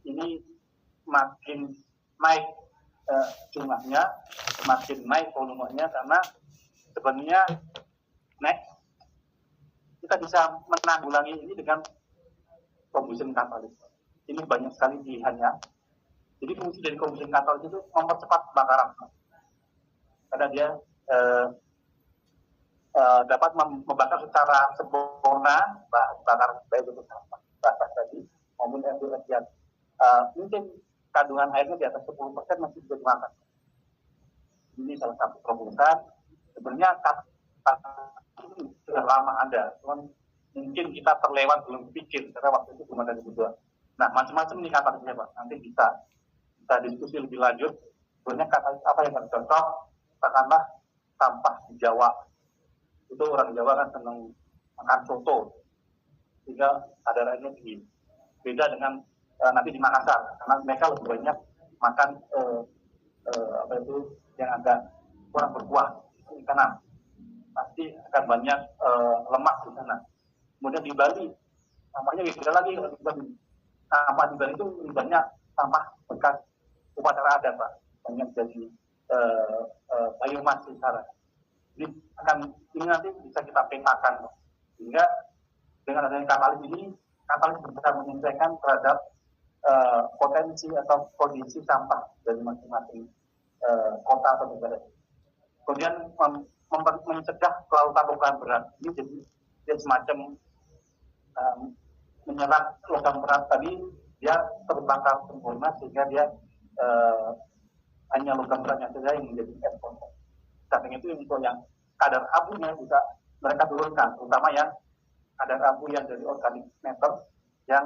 ini makin naik jumlahnya, makin naik volumenya, karena sebenarnya kita bisa menanggulangi ini dengan combustion catalyst. Ini banyak sekali pilihannya. Jadi fungsi dari combustion catalyst itu mempercepat kebakaran, karena dia dapat membakar secara sempurna bakar baik itu sampah tadi maupun FDF yang mungkin kandungan airnya di atas 10% masih bisa dimakan. Ini salah satu terobosan. Sebenarnya kata ini sudah lama ada, cuman mungkin kita terlewat belum pikir karena waktu itu belum ada kebutuhan. Nah, macam-macam nih katanya Pak. Nanti bisa diskusi lebih lanjut. Sebenarnya kata apa yang paling cocok? Katakanlah sampah di Jawa. Itu orang Jawa kan senang makan soto, sehingga kadarnya tinggi. Beda dengan nanti di Makassar, karena mereka lebih banyak makan yang agak kurang berkuah, ikan. Pasti akan banyak lemak di sana. Kemudian di Bali, sampahnya beda lagi. Sampah di Bali itu lebih banyak sampah bekas upacara adat, Pak. Banyak jadi biomas di sana. Jadi ini nanti bisa kita petakan, sehingga dengan adanya katalis ini, katalis bisa menyesuaikan terhadap potensi atau kondisi sampah dari masing-masing kota atau negara. Kemudian mencegah kelautan logam berat. Ini jadi dia semacam menyerap logam berat tadi, dia terbakar sempurna sehingga dia hanya logam beratnya saja yang menjadi ekspor. Samping itu untuk yang kadar abunya bisa mereka turunkan, terutama yang kadar abu yang dari organik matter yang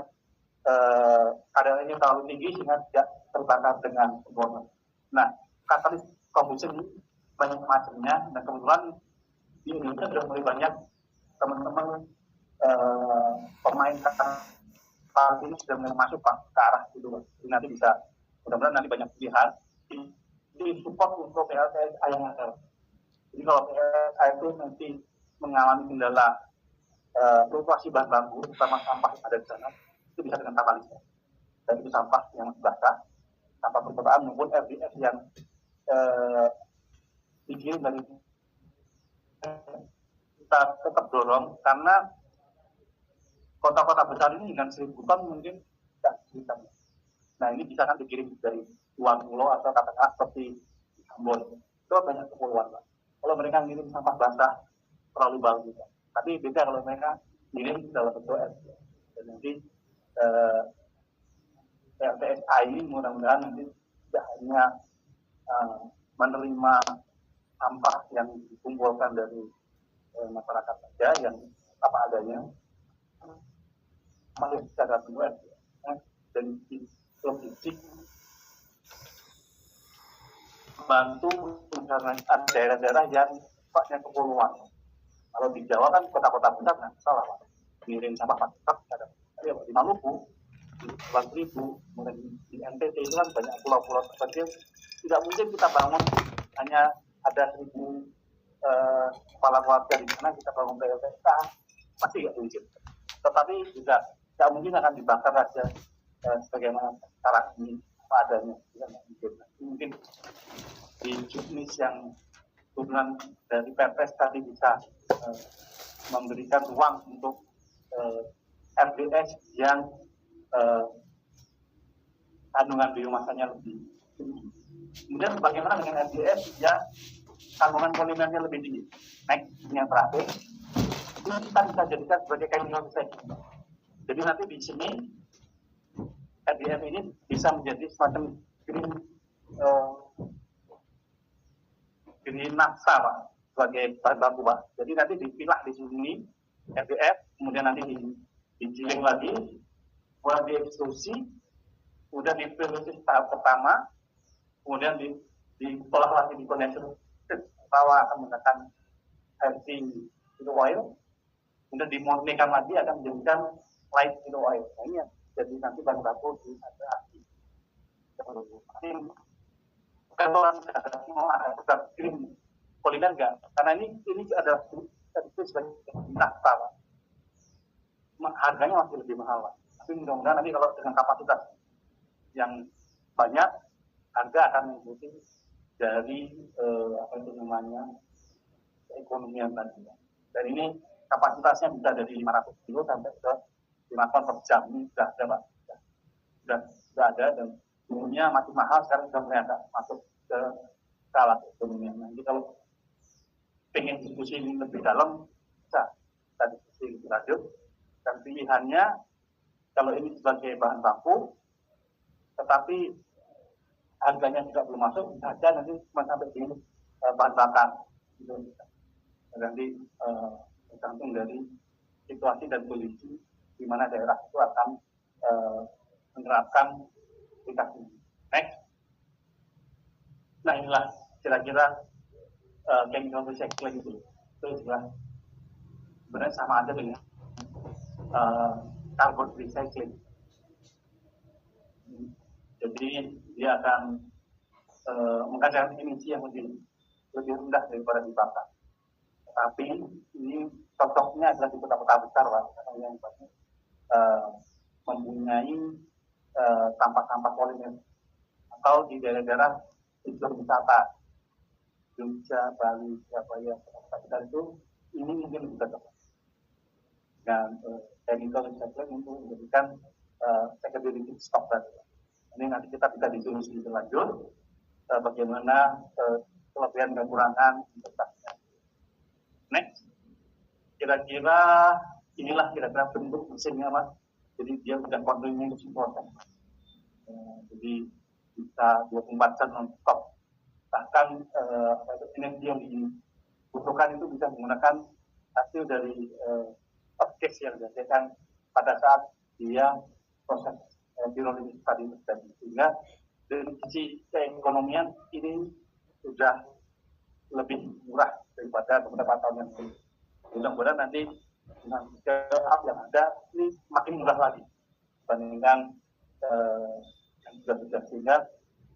kadarnya terlalu tinggi sehingga tidak terbakar dengan sempurna. Nah, katalis combustion ini banyak macamnya, dan kebetulan di Indonesia sudah mulai banyak teman-teman pemain katalis ini sudah mulai masuk Pak ke arah itu. Jadi nanti bisa, mudah-mudahan nanti banyak pilihan di support untuk PLTSA yang ada. Jadi kalau PLTSA itu nanti mengalami kendala fluktuasi bahan baku, terutama sampah yang ada di sana, itu bisa dengan katalis. Dan itu sampah yang basah, sampah perkotaan maupun RDF yang dikirim dari kita tetap dorong, karena kota-kota besar ini dengan 1.000 ton mungkin tidak kesulitan. Nah, ini bisa kan dikirim dari luar pulau atau katakanlah seperti Ambon. Itu banyak kepulauan, Pak. Kalau mereka ngirim sampah basah terlalu bagus, Pak. Tapi beda kalau mereka ngirim dalam bentuk RDF. Dan nanti PLTSA ini mudah-mudahan nanti tidak hanya menerima sampah yang dikumpulkan dari masyarakat saja yang apa adanya, masih secara luas dan logistik membantu karena ada daerah-daerah yang sifatnya kepulauan. Kalau di Jawa kan kota-kota besar nggak salah, Pak. Ngirim sampah tetap ada. Di Maluku, di Kepulauan Seribu, kemudian di NTT itu kan banyak pulau-pulau terpencil. Tidak mungkin kita bangun hanya ada 1.000 kepala keluarga di sana kita bangun PLTSA, pasti nggak mungkin. Tetapi juga tidak mungkin akan dibakar saja sebagaimana sekarang ini apa adanya. Mungkin di juknis yang turunan dari Perpres tadi bisa memberikan ruang untuk RDS yang kandungan biomasanya lebih tinggi. Kemudian bagaimana dengan RDS yang kandungan polimernya lebih tinggi? Next, yang terakhir, ini kita bisa jadikan sebagai chemical recycling. Jadi nanti di sini RDF ini bisa menjadi semacam green napsa, Pak, sebagai bahan baku, Pak. Jadi nanti dipilah di sini RDF, kemudian nanti digiling lagi, kemudian diekstrusi, kemudian diperiodis tahap pertama, kemudian diolah lagi di condenser, bahwa akan menggunakan heavy oil, kemudian dimurnikan lagi akan menjadikan light oil. Nah, ini yang jadi nanti bahan baku di api. Kalau ada kirim polimer enggak? Karena ini ada sebagai nafta, Pak. Harganya masih lebih mahal, Pak. Tapi mudah-mudahan nanti kalau dengan kapasitas yang banyak, harga akan mengikuti dari ekonomian tadi. Dan ini kapasitasnya bisa dari 500 kilo sampai ke 5 ton per jam. Ini sudah ada, Pak. Sudah ada, dan umumnya masih mahal, sekarang sudah mulai agak masuk ke skala ekonomian. Nanti kalau pengen diskusi ini lebih dalam, bisa kita diskusi lebih lanjut. Dan pilihannya, kalau ini sebagai bahan baku, tetapi harganya juga belum masuk, bisa aja nanti cuma sampai di bahan bakar. Nanti tergantung dari situasi dan kondisi di mana daerah itu akan menerapkan aplikasi. Next. Nah, inilah kira-kira chemical recycling itu juga sebenarnya sama aja dengan carbon recycling. Jadi dia akan menghasilkan emisi yang lebih rendah daripada dibakar. Tapi ini cocoknya adalah di kota-kota besar, Pak, yang mempunyai sampah-sampah polimer, atau di daerah-daerah tujuan wisata Jogja, Bali, Surabaya, kota-kota itu ini mungkin bisa cocok. Dan chemical recycling untuk menjadikan secondary stock tadi. Ini nanti kita bisa diskusi lebih lanjut bagaimana kelebihan dan kekurangan investasinya. Next, kira-kira inilah kira-kira bentuk mesinnya, Mas. Jadi dia sudah continuous proses. Jadi bisa 24 jam non-stop. Bahkan energi yang dibutuhkan itu bisa menggunakan hasil dari gas yang dihasilkan pada saat dia proses pirolisis tadi terjadi. Sehingga dari sisi keekonomian ini sudah lebih murah daripada beberapa tahun yang lalu. Mudah-mudahan nanti dengan up yang ada ini makin murah lagi dibandingkan yang sudah, sehingga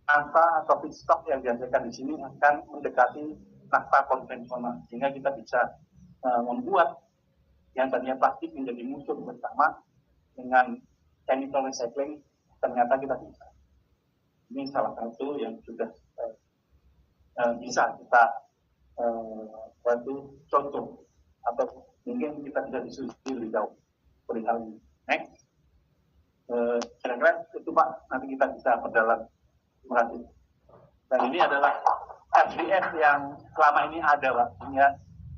nafta atau feedstock yang dihasilkan di sini akan mendekati nafta konvensional, sehingga kita bisa membuat yang tadinya plastik menjadi musuh bersama. Dengan chemical recycling ternyata kita bisa. Ini salah satu yang sudah bisa kita bantu contoh, atau mungkin kita bisa diskusi lebih jauh perihal ini. Next, kira-kira itu, Pak, nanti kita bisa berjalan. Terima kasih. Dan ini adalah RDF yang selama ini ada, Pak.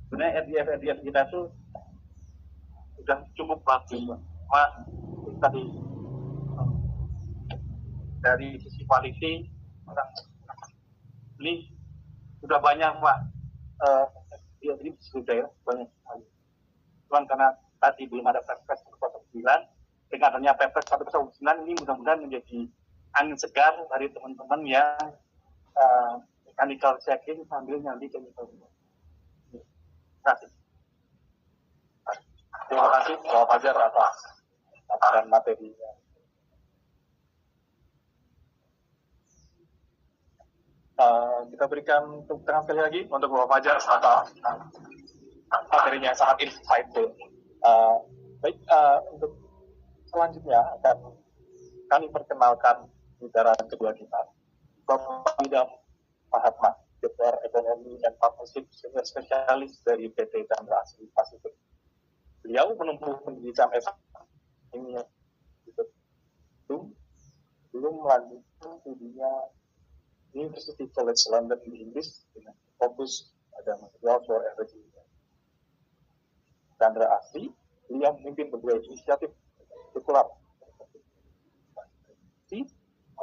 Sebenarnya RDF kita itu sudah cukup bagus, Pak. Cuma tadi dari sisi quality ini sudah banyak, Pak. Ini sudah banyak sekali. Cuman karena tadi belum ada Perpres 109, dengan adanya Perpres 109 ini mudah-mudahan menjadi angin segar dari teman-teman yang mechanical recycling sambil nyambi chemical. Terima kasih. Terima kasih Bapak Fajar atas paparan materinya. Kita berikan tepuk tangan sekali lagi untuk Bapak Fajar atas materinya yang sangat insightful. Baik, untuk selanjutnya akan kami perkenalkan bicara kedua kita, Bapak Idam Mahatma, Direktur Ekonomi dan Partnership Senior Spesialis dari PT Chandra Asri Pasifik. Beliau menempuh pendidikan S1 ini belum melanjutkan studinya University College London di Inggris dengan fokus pada material for energy. Chandra Asri, beliau memimpin berbagai inisiatif sirkular,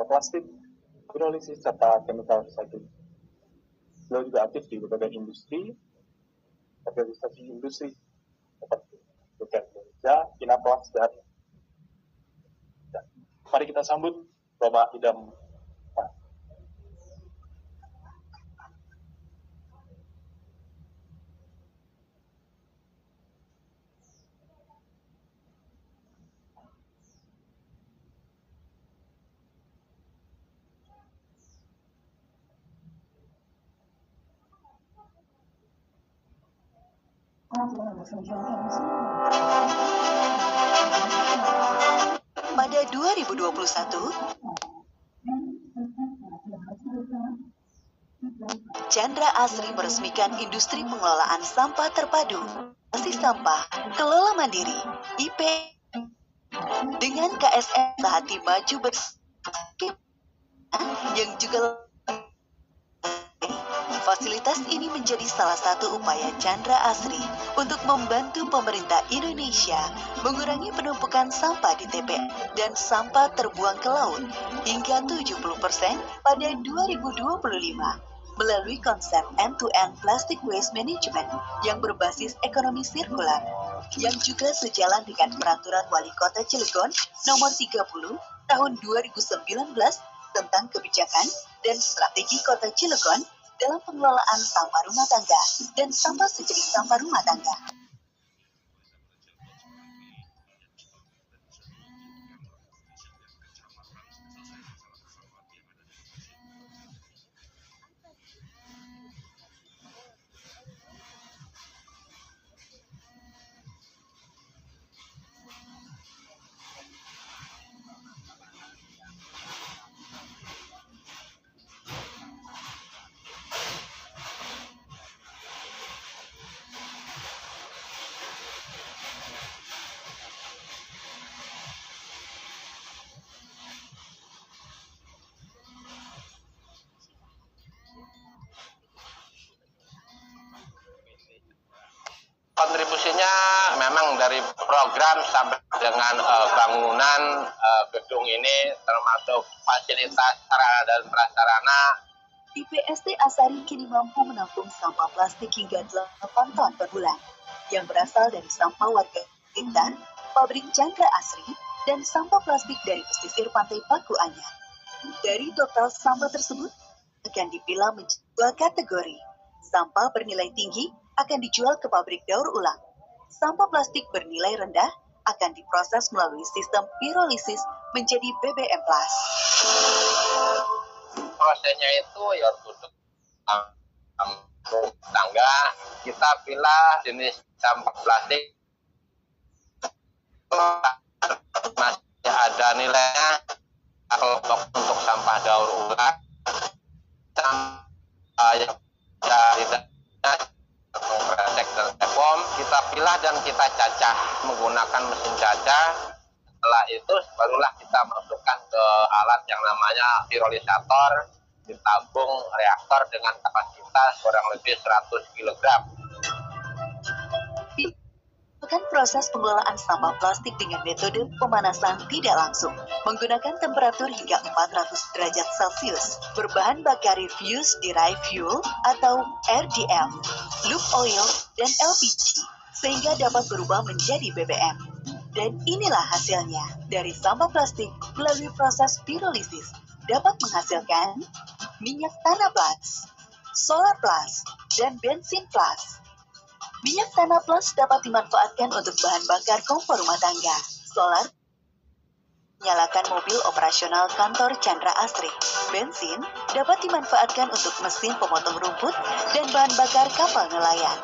plastik, pirolisis, serta chemical recycling. Beliau juga aktif di berbagai industri, organisasi industri seperti Indonesia, Kinaplas, dan mari kita sambut Bapak Idam. Pada 2021, Chandra Asri meresmikan industri pengelolaan sampah terpadu, basis sampah, kelola mandiri, IP, dengan KSM Hati Maju bersama yang juga fasilitas ini menjadi salah satu upaya Chandra Asri untuk membantu pemerintah Indonesia mengurangi penumpukan sampah di TPA dan sampah terbuang ke laut hingga 70% pada 2025 melalui konsep end-to-end plastic waste management yang berbasis ekonomi sirkular yang juga sejalan dengan Peraturan Wali Kota Cilegon Nomor 30 Tahun 2019 tentang kebijakan dan strategi Kota Cilegon dalam pengelolaan sampah rumah tangga dan sampah sejenis sampah rumah tangga. Kontribusinya memang dari program sampai dengan bangunan gedung ini termasuk fasilitas sarana dan prasarana. IPST Asari kini mampu menampung sampah plastik hingga 8 ton per bulan yang berasal dari sampah warga sekitar, pabrik Chandra Asri, dan sampah plastik dari pesisir pantai Paku Anyar. Dari total sampah tersebut akan dipilah menjadi 2 kategori. Sampah bernilai tinggi akan dijual ke pabrik daur ulang. Sampah plastik bernilai rendah akan diproses melalui sistem pirolisis menjadi BBM+. Prosesnya itu ya duduk tangga, kita pilah jenis sampah plastik masih ada nilainya untuk sampah daur ulang yang tidak Teflon, kita pilah dan kita cacah menggunakan mesin cacah. Setelah itu barulah kita masukkan ke alat yang namanya pirolisator, ditabung reaktor dengan kapasitas kurang lebih 100 kg. Melakukan proses pengelolaan sampah plastik dengan metode pemanasan tidak langsung menggunakan temperatur hingga 400 derajat Celcius berbahan bakar refuse derived fuel atau RDF, lube oil, dan LPG sehingga dapat berubah menjadi BBM. Dan inilah hasilnya dari sampah plastik melalui proses pirolisis dapat menghasilkan minyak tanah plus, solar plus, dan bensin plus. Minyak tanah plus dapat dimanfaatkan untuk bahan bakar kompor rumah tangga, solar, menyalakan mobil operasional kantor Chandra Asri. Bensin dapat dimanfaatkan untuk mesin pemotong rumput dan bahan bakar kapal nelayan.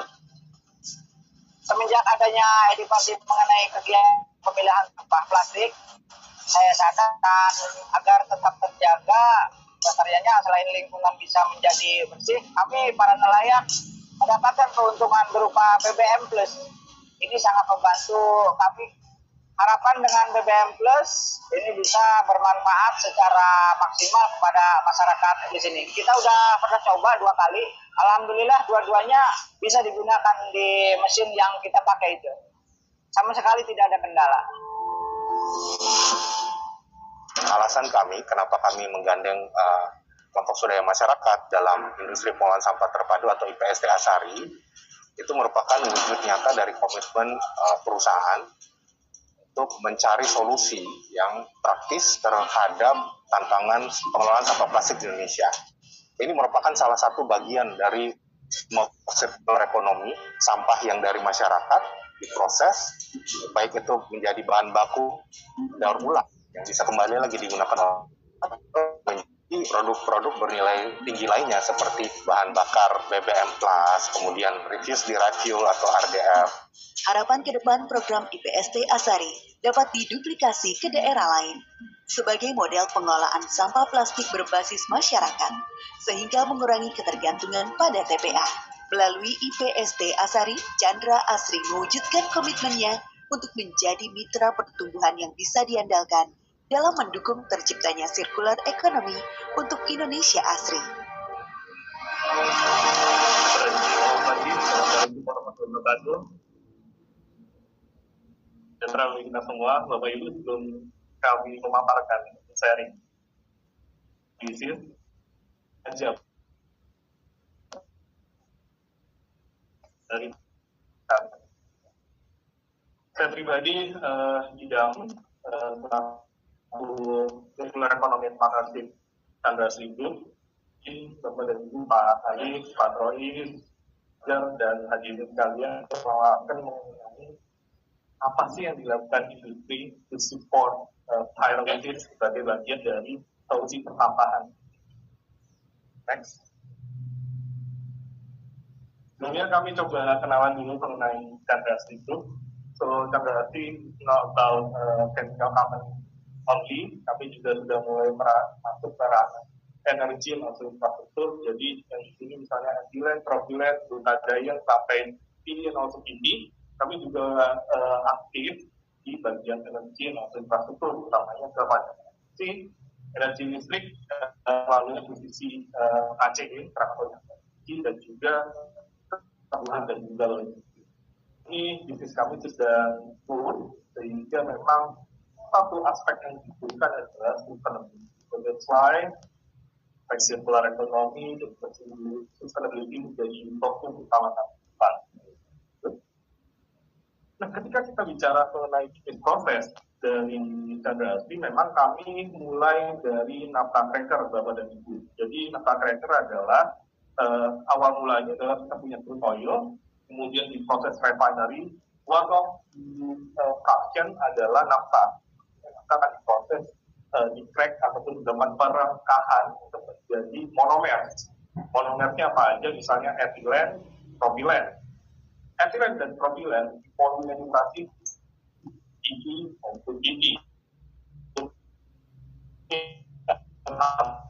Semenjak adanya edukasi mengenai kegiatan pemilahan sampah plastik, saya sadarkan agar tetap terjaga kelestariannya selain lingkungan bisa menjadi bersih, kami para nelayan mendapatkan keuntungan berupa BBM Plus. Ini sangat membantu kami. Harapan dengan BBM Plus ini bisa bermanfaat secara maksimal kepada masyarakat di sini. Kita udah pernah coba 2 kali. Alhamdulillah dua-duanya bisa digunakan di mesin yang kita pakai itu. Sama sekali tidak ada kendala. Alasan kami, kenapa kami menggandeng kelompok swadaya masyarakat dalam industri pengolahan sampah terpadu atau IPST Asari, itu merupakan wujud nyata dari komitmen perusahaan untuk mencari solusi yang praktis terhadap tantangan pengelolaan sampah plastik di Indonesia. Ini merupakan salah satu bagian dari sirkular ekonomi sampah yang dari masyarakat diproses, baik itu menjadi bahan baku daur ulang yang bisa kembali lagi digunakan menjadi produk-produk bernilai tinggi lainnya seperti bahan bakar BBM+, kemudian refuse derived fuel atau RDF. Harapan ke depan program IPST Asari dapat diduplikasi ke daerah lain. sebagai model pengelolaan sampah plastik berbasis masyarakat, sehingga mengurangi ketergantungan pada TPA. Melalui IPST Asari, Chandra Asri mewujudkan komitmennya untuk menjadi mitra pertumbuhan yang bisa diandalkan dalam mendukung terciptanya sirkular ekonomi untuk Indonesia Asri. Dan terima kita semua, Bapak Ibu, sebelum kami memaparkan sharing visi aja dari kami. Saya pribadi bidang sirkular ekonomi partnership Chandra Asri Group, Bapak dan Ibu, Pak Ali, Pak Roy, dan hadirin sekalian akan mengenai apa sih yang dilakukan industri to support pyrolysis sebagai bagian dari solusi persampahan. Next. Sebelumnya kami coba kenalan dulu mengenai Chandra Asri Group. So Chandra Asri not about chemical company only, kami juga sudah mulai masuk ke ranah energi maupun infrastruktur. Jadi yang di sini misalnya ethylene, propylene, butadiene sampai PE maupun PP. Kami juga aktif di bagian energi maupun infrastruktur, utamanya kepada energi listrik melalui posisi ACE, transportasi, dan juga kebutuhan dan juga logistik. Ini bisnis kami sedang turun, sehingga memang satu aspek yang dibutuhkan adalah sustainability. So that's why circular economy dan sustainability menjadi fokus utama kami. Nah, ketika kita bicara mengenai bisnis proses dari Chandra Asri, memang kami mulai dari naphtha cracker, Bapak dan Ibu. Jadi naphtha cracker adalah awal mulanya adalah kita punya crude oil, kemudian di proses refinery, one of the fraction adalah naphtha. Naphtha akan diproses di crack ataupun zaman perengkahan untuk menjadi monomer. Monomernya apa aja? Misalnya ethylene, propylene. Ethylene dan propylene dipolimerisasi PP maupun PP.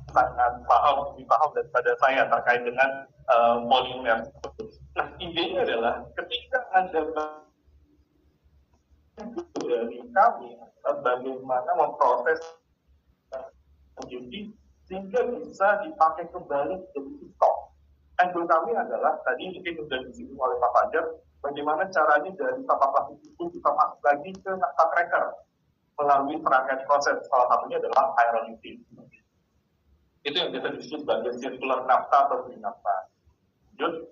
Sangat paham daripada saya terkait dengan polimer. Nah, idenya adalah ketika Anda dari kami bagaimana memproses menjadi sehingga bisa dipakai kembali jadi stok. Angle kami adalah tadi mungkin sudah disinggung oleh Pak Fajar, bagaimana caranya dari sampah plastik itu kita masuk lagi ke naphtha cracker melalui serangkaian proses. Salah satunya adalah pyrolysis. Itu yang kita disebut sebagai circular naphtha atau green naphtha. Lanjut.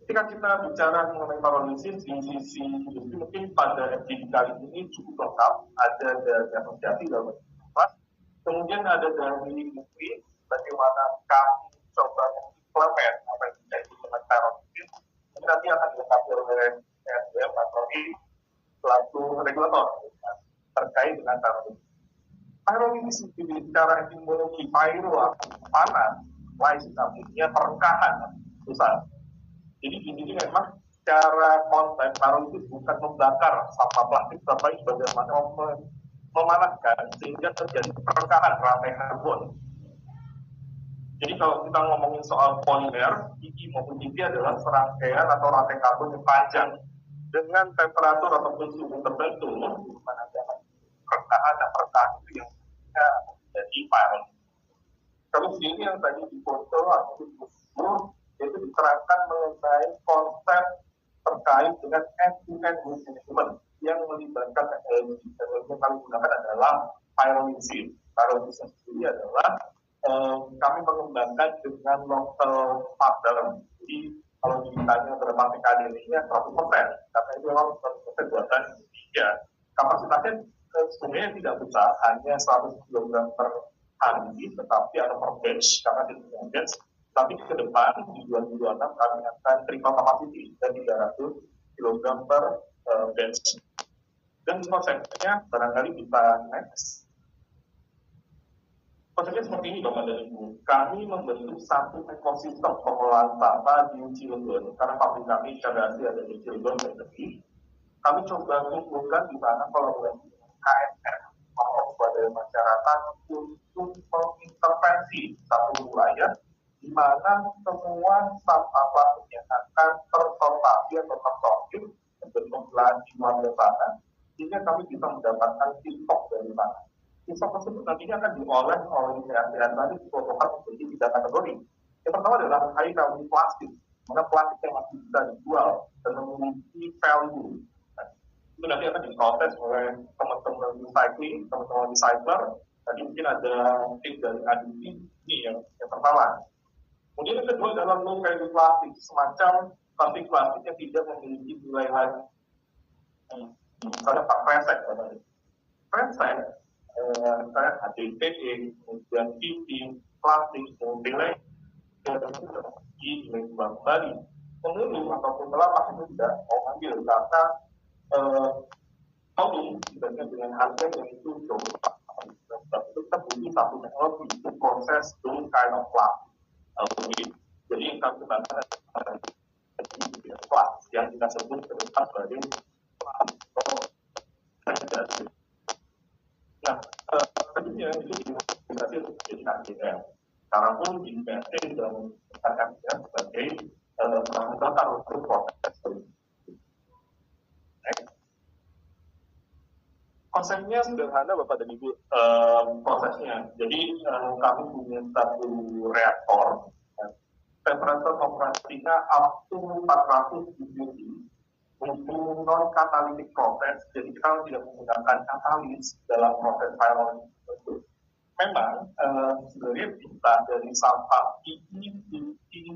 Ketika kita bicara mengenai pyrolysis di sisi industri, mungkin pada FGD kali ini cukup lengkap. Ada dari asosiasi dalam kelas, kemudian ada dari industri, bagaimana kami coba implement apa yang terjadi dengan pyrolysis. Ini nanti akan dilengkapi oleh SDM atau selaku regulator terkait dengan pyrolysis. Pyrolysis secara etimologi pyro panas, lysis artinya perengkahan, susah. Jadi ini memang secara konsep pyrolysis bukan membakar sampah plastik, tapi bagaimana memanaskan sehingga terjadi perengkahan rantai karbon. Jadi kalau kita ngomongin soal polimer, PP maupun PP adalah serangkaian atau rantai karbon yang panjang dengan temperatur ataupun suhu tertentu, di mana ada perengkahan dan perengkahan itu yang jadi pyrolysis. Kalau sini yang tadi di foto atau di buku itu diterangkan mengenai konsep terkait dengan end-to-end waste management yang melibatkan teknologi. Teknologi yang kami gunakan adalah pyrolysis. Pyrolysis sendiri adalah kami mengembangkan dengan local partner. Jadi kalau ditanya berapa PKD-nya 100%, karena itu memang 100% buatan Indonesia. Kapasitasnya sebenarnya tidak besar, hanya 100 kg per hari, tetapi ada per batch, karena di batch. Tapi ke depan di 2026 kami akan triple capacity dan 300 kg per batch. Dan konsepnya barangkali bisa next. Konsepnya seperti ini Bapak dan Ibu. Kami membentuk satu ekosistem pengelolaan sampah di Cilegon. Karena pabrik kami Chandra Asri ada di Cilegon dan lebih. Kami coba kumpulkan di mana kolaborasi KSR, dari masyarakat untuk mengintervensi satu wilayah di mana semua sampah plastik yang akan tersortasi atau tersortir bentuk di luar sana, sehingga kami bisa mendapatkan stok dari sana. Stok tersebut nantinya akan diolah oleh BHPN tadi dikelompokkan menjadi 3 kategori. Yang pertama adalah high value plastik, mana plastik yang masih bisa dijual dan memiliki value. Nah, itu nanti akan diproses oleh teman-teman recycling, teman-teman recycler. Tadi mungkin ada tips dari Aditi, ini yang pertama. Kemudian yang kedua adalah low value plastik, semacam plastik yang tidak memiliki nilai lagi. Misalnya Pak Kresek, Kresek, misalnya HDPE, kemudian PP, plastik, nilai di Lembang Bali. Penghulu ataupun pelapak itu tidak mau ambil karena tolong dibandingkan dengan harga yang itu jauh. Itu kita butuh satu teknologi untuk proses those kind of plastik. Jadi yang kami kembangkan plastik yang kita sebut sebagai plastik. Nah, tentunya itu dihasilkan menjadi KDM. Sekarang pun di BSD sudah menggunakan KDM sebagai bahan bakar untuk proses. Konsepnya sederhana Bapak dan Ibu, prosesnya. Jadi kami punya satu reaktor, temperatur operasinya up to 400 degree untuk non-catalytic proses. Jadi kita tidak menggunakan katalis dalam proses pyrolysis itu. Memang sebenarnya kita dari sampah PP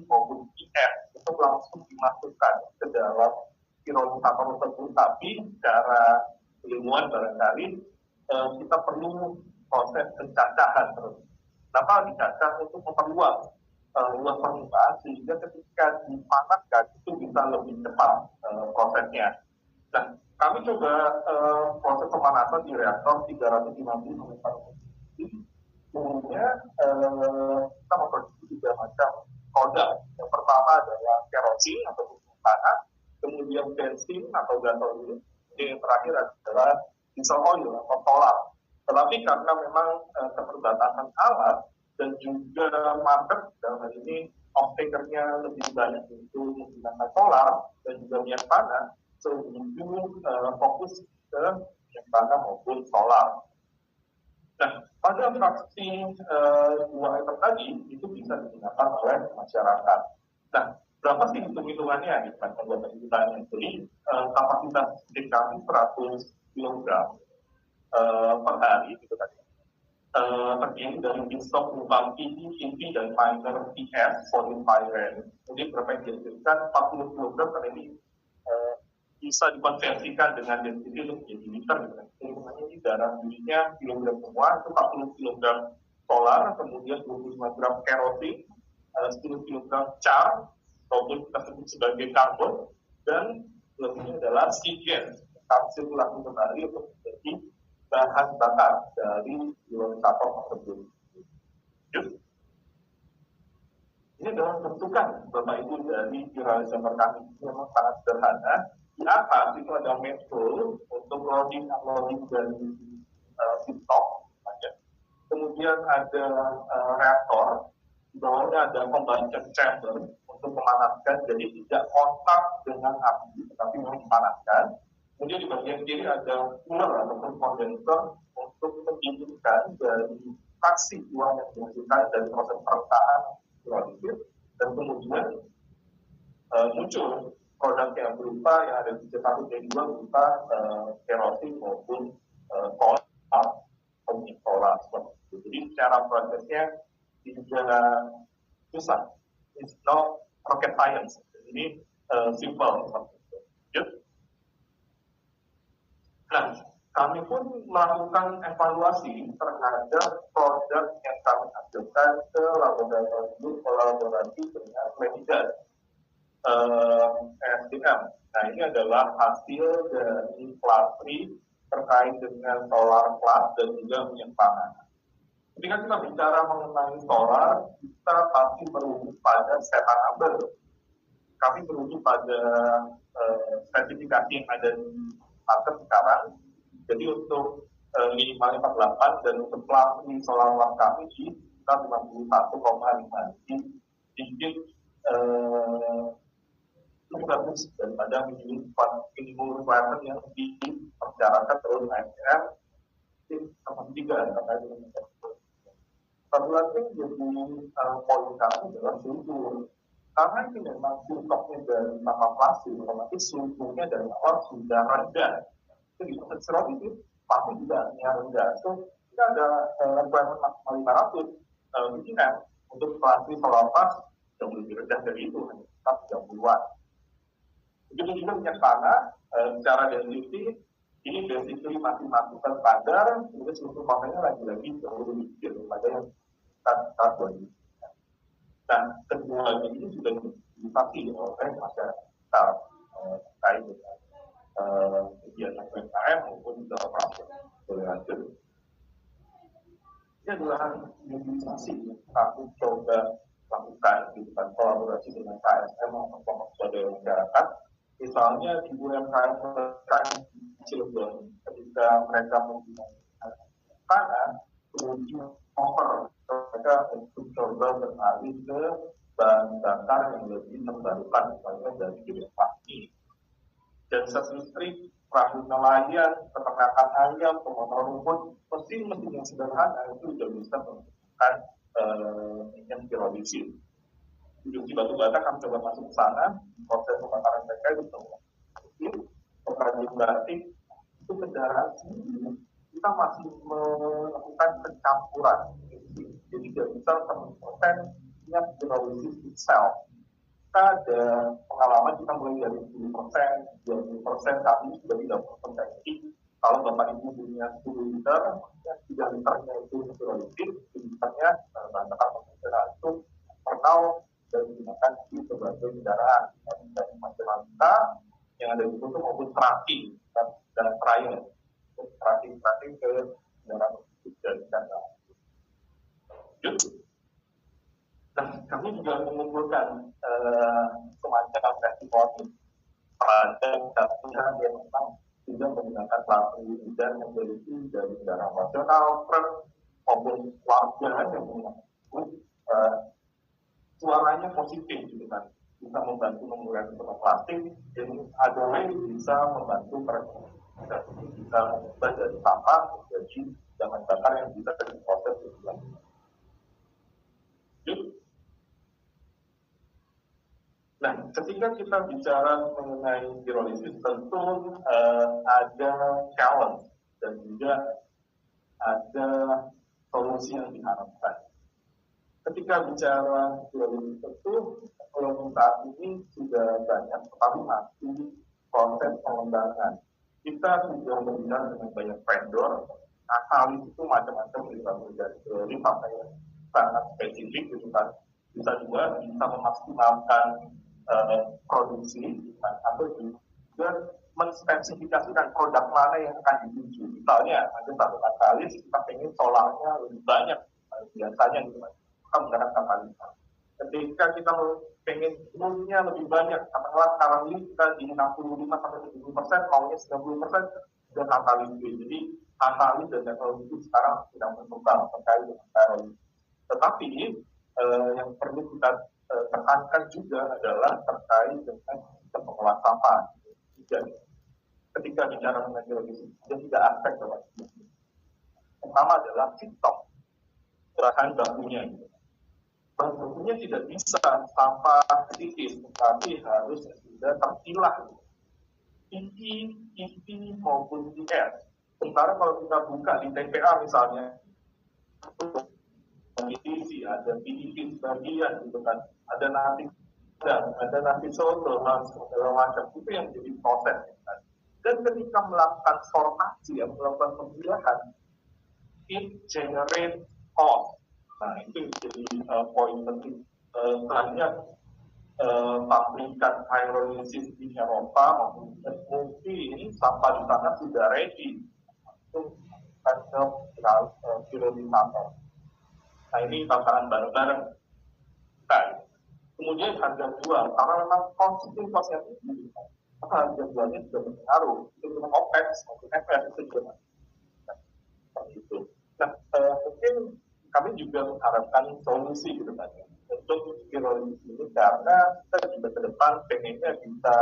maupun IF itu langsung dimasukkan ke dalam pirolisator tersebut, tapi secara ilmuwan barangkali kita perlu proses pencacahan terus. Kenapa dicacah? Untuk memperluas luas permukaan sehingga ketika dipanaskan itu bisa lebih cepat prosesnya. Nah, kami coba proses pemanasan di reaktor 350 mm. Kemudian kita memproduksi 3 macam produk. Yang pertama adalah kerosin atau panas, kemudian bensin atau gasolin, yang terakhir adalah diesel oil atau solar. Tetapi karena memang keterbatasan alat dan juga market dalam hal ini off-takernya lebih banyak untuk menggunakan solar dan juga minyak tanah, sehingga fokus ke minyak tanah maupun solar. Nah, pada fraksi 2 item tadi itu bisa digunakan oleh masyarakat. Nah, berapa sih hitung-hitungannya di pembuatan kita? Jadi kapasitas listrik kami 100 kg per hari gitu kan. Terdiri dari feedstock berupa PP, dan minor PS, polypyrene. Kemudian berapa yang dihasilkan 40 kg karena ini bisa dikonversikan dengan density untuk menjadi liter. Hitungannya ini darah dirinya kilogram semua, itu 40 kg solar, kemudian 25 gram kerosin, 10 kg char, ataupun kita sebut sebagai karbon, dan lebihnya adalah oksigen, sirkulasi kembali untuk menjadi bahan bakar dari pirolisator tersebut. Ini adalah bentukan Bapak Ibu dari pirolisator kami. Ini memang sangat sederhana. Di atas itu ada metode untuk loading unloading dari feedstock. Kemudian ada reaktor, di bawahnya ada combustion chamber untuk memanaskan, jadi tidak kontak dengan api, tetapi memanaskan. Kemudian di bagian kiri ada cooler ataupun kondenser untuk mendinginkan dari fraksi uang yang dihasilkan dari proses perekaan pirolisis, dan kemudian muncul produk yang berupa yang ada di C1 C2 berupa kerosin maupun solar. Jadi secara prosesnya tidak susah. It's not rocket science. Ini simple. Nah, kami pun melakukan evaluasi terhadap produk yang kami hasilkan ke laboratorium kolaborasi dengan Medigas SDM. Nah, ini adalah hasil dari kelas terkait dengan solar class dan juga minyak tanah. Ketika kita bicara mengenai solar, kita pasti merujuk pada setan number. Kami merujuk pada spesifikasi yang ada di market sekarang. Jadi untuk minimalnya 48, dan untuk plastik solar kami di sekitar 51,5. Sedikit lebih bagus daripada minimum requirement yang diperjarakan terus IMF sama tiga terkait dengan satu lagi jadi poin kami adalah suhu, karena ini memang stoknya dari sampah plastik, otomatis suhunya dari awal sudah rendah. Jadi secara itu pasti juga rendah. So kita ada requirement maksimal 500 bikinan untuk plastik solar pas yang lebih rendah dari itu, hanya sekitar 30-an. Begitu juga minyak tanah, secara density ini basically masih masuk ke standar, kemudian seluruh kontennya lagi-lagi jauh lebih kecil daripada yang kita buat. Nah, kedua ini sudah dipakai oleh masyarakat terkait dengan kegiatan PKM maupun dalam proses toleransi. Ini adalah mobilisasi yang kami coba lakukan di depan kolaborasi dengan KSM atau kelompok swadaya masyarakat. Misalnya di UMKM Cilegon, ketika mereka menggunakan tanah, kemudian mereka untuk coba beralih ke bahan bakar yang lebih terbarukan, misalnya dari bioplastik, genset listrik, perahu nelayan, peternakan ayam, pemotor rumput, mesin-mesin yang sederhana itu sudah bisa menggunakan minyak pirolisis. Industri batu bata kami coba masuk ke sana, proses pembakaran mereka itu pengrajin batik itu kendaraan sendiri, kita masih melakukan pencampuran, jadi tidak bisa 100% minyak pirolisis itself. Kita ada pengalaman, kita mulai dari 10%, 20%, kami sudah tidak memperbaiki. Kalau Bapak Ibu punya 10 liter, 3 liternya itu pirolisis, 1 liternya bahan bakar konvensional itu pernah dan digunakan di berbagai kendaraan dari masyarakat yang ada di situ maupun tracking dan trial tracking ke kendaraan dan kendaraan. Nah, kami juga mengumpulkan semacam testimoni pada pihak yang memang sudah menggunakan plastik dan mobility dari kendaraan nasional, maupun warga yang menggunakan suaranya positif gitu kan, bisa membantu mengurangi sampah plastik, dan ada yang bisa membantu mereka bisa mengubah dari sampah menjadi bahan bakar yang bisa diproses lebih lanjut. Nah, ketika kita bicara mengenai pirolisis, tentu ada challenge dan juga ada solusi yang diharapkan. Ketika bicara pirolisis itu, kalau saat ini sudah banyak, tetapi masih proses pengembangan. Kita sudah berbicara dengan banyak vendor, analis itu macam-macam, dari teori sampai yang sangat spesifik, gitu kan. Bisa juga bisa memaksimalkan produksi, atau juga menspesifikasikan produk mana yang akan dituju. Misalnya, ada satu katalis, kita ingin solarnya lebih banyak, biasanya gitu kan. Kita menggunakan katalis. Ketika kita pengen moodnya lebih banyak, katakanlah sekarang ini kita di 65-70%, maunya 90%, sudah katalis. Jadi, katalis dan teknologi itu sekarang sedang berkembang terkait dengan teknologi. Tetapi, yang perlu kita tekankan juga adalah terkait dengan sistem pengolahan sampah. Jadi, ketika bicara mengenai logistik, ada 3 aspek. Pertama adalah feedstock, bahan bakunya. Bahan bakunya tidak bisa sampah kritis, tetapi harus sudah terpilah. EP maupun IS. Sementara kalau kita buka di TPA misalnya, ada PET sebagian gitu kan, ada nasi soto, segala macam, itu yang jadi proses kan. Dan ketika melakukan sortasi, melakukan pemilahan, it generate cost. Nah, itu jadi poin penting. Banyak pabrikan pyrolysis di Eropa maupun mungkin sampah di sana sudah ready untuk pirolisator. Nah, ini tantangan bareng-bareng. Nah, kemudian harga jual, karena memang konsumsi kosnya tinggi, maka harga jualnya sudah berpengaruh. Itu dengan OPEX maupun FS itu juga. seperti itu. Nah, mungkin kami juga mengharapkan solusi gitu kan ya, untuk pirolisis ini, karena kita juga ke depan pengennya bisa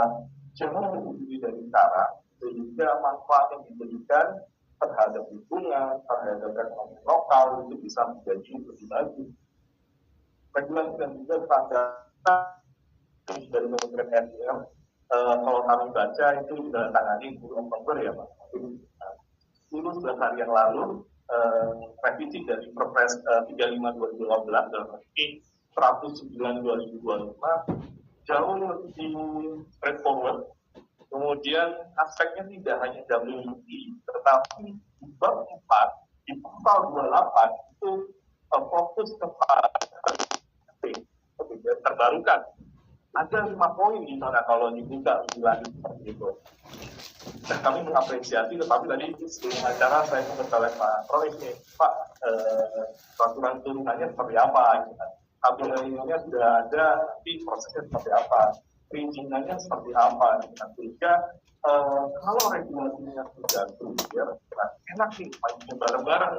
jauh lebih dari cara, sehingga manfaat yang diberikan terhadap lingkungan, terhadap ekonomi lokal itu bisa menjadi lebih bagus. Regulasi dan juga standar dari Kementerian SDM, kalau kami baca itu sudah tangani 10 Oktober ya Pak. 11 hari yang lalu, revisi dari Perpres 35/2018 dalam arti 109/2025 jauh lebih straightforward. Kemudian aspeknya tidak hanya WUI, tetapi di bab 4, di pasal 28 itu fokus kepada terbarukan. Ada 5 poin di sana kalau dibuka lebih lanjut seperti itu. Nah, kami mengapresiasi, tetapi tadi sebelum acara saya sempat oleh Pak Roy ini, Pak, peraturan turunannya seperti apa? Gitu kan. KPI-nya sudah ada, tapi prosesnya seperti apa? Perizinannya seperti apa? Gitu kan. Sehingga kalau regulasinya sudah clear, nah, enak nih, main bareng-bareng.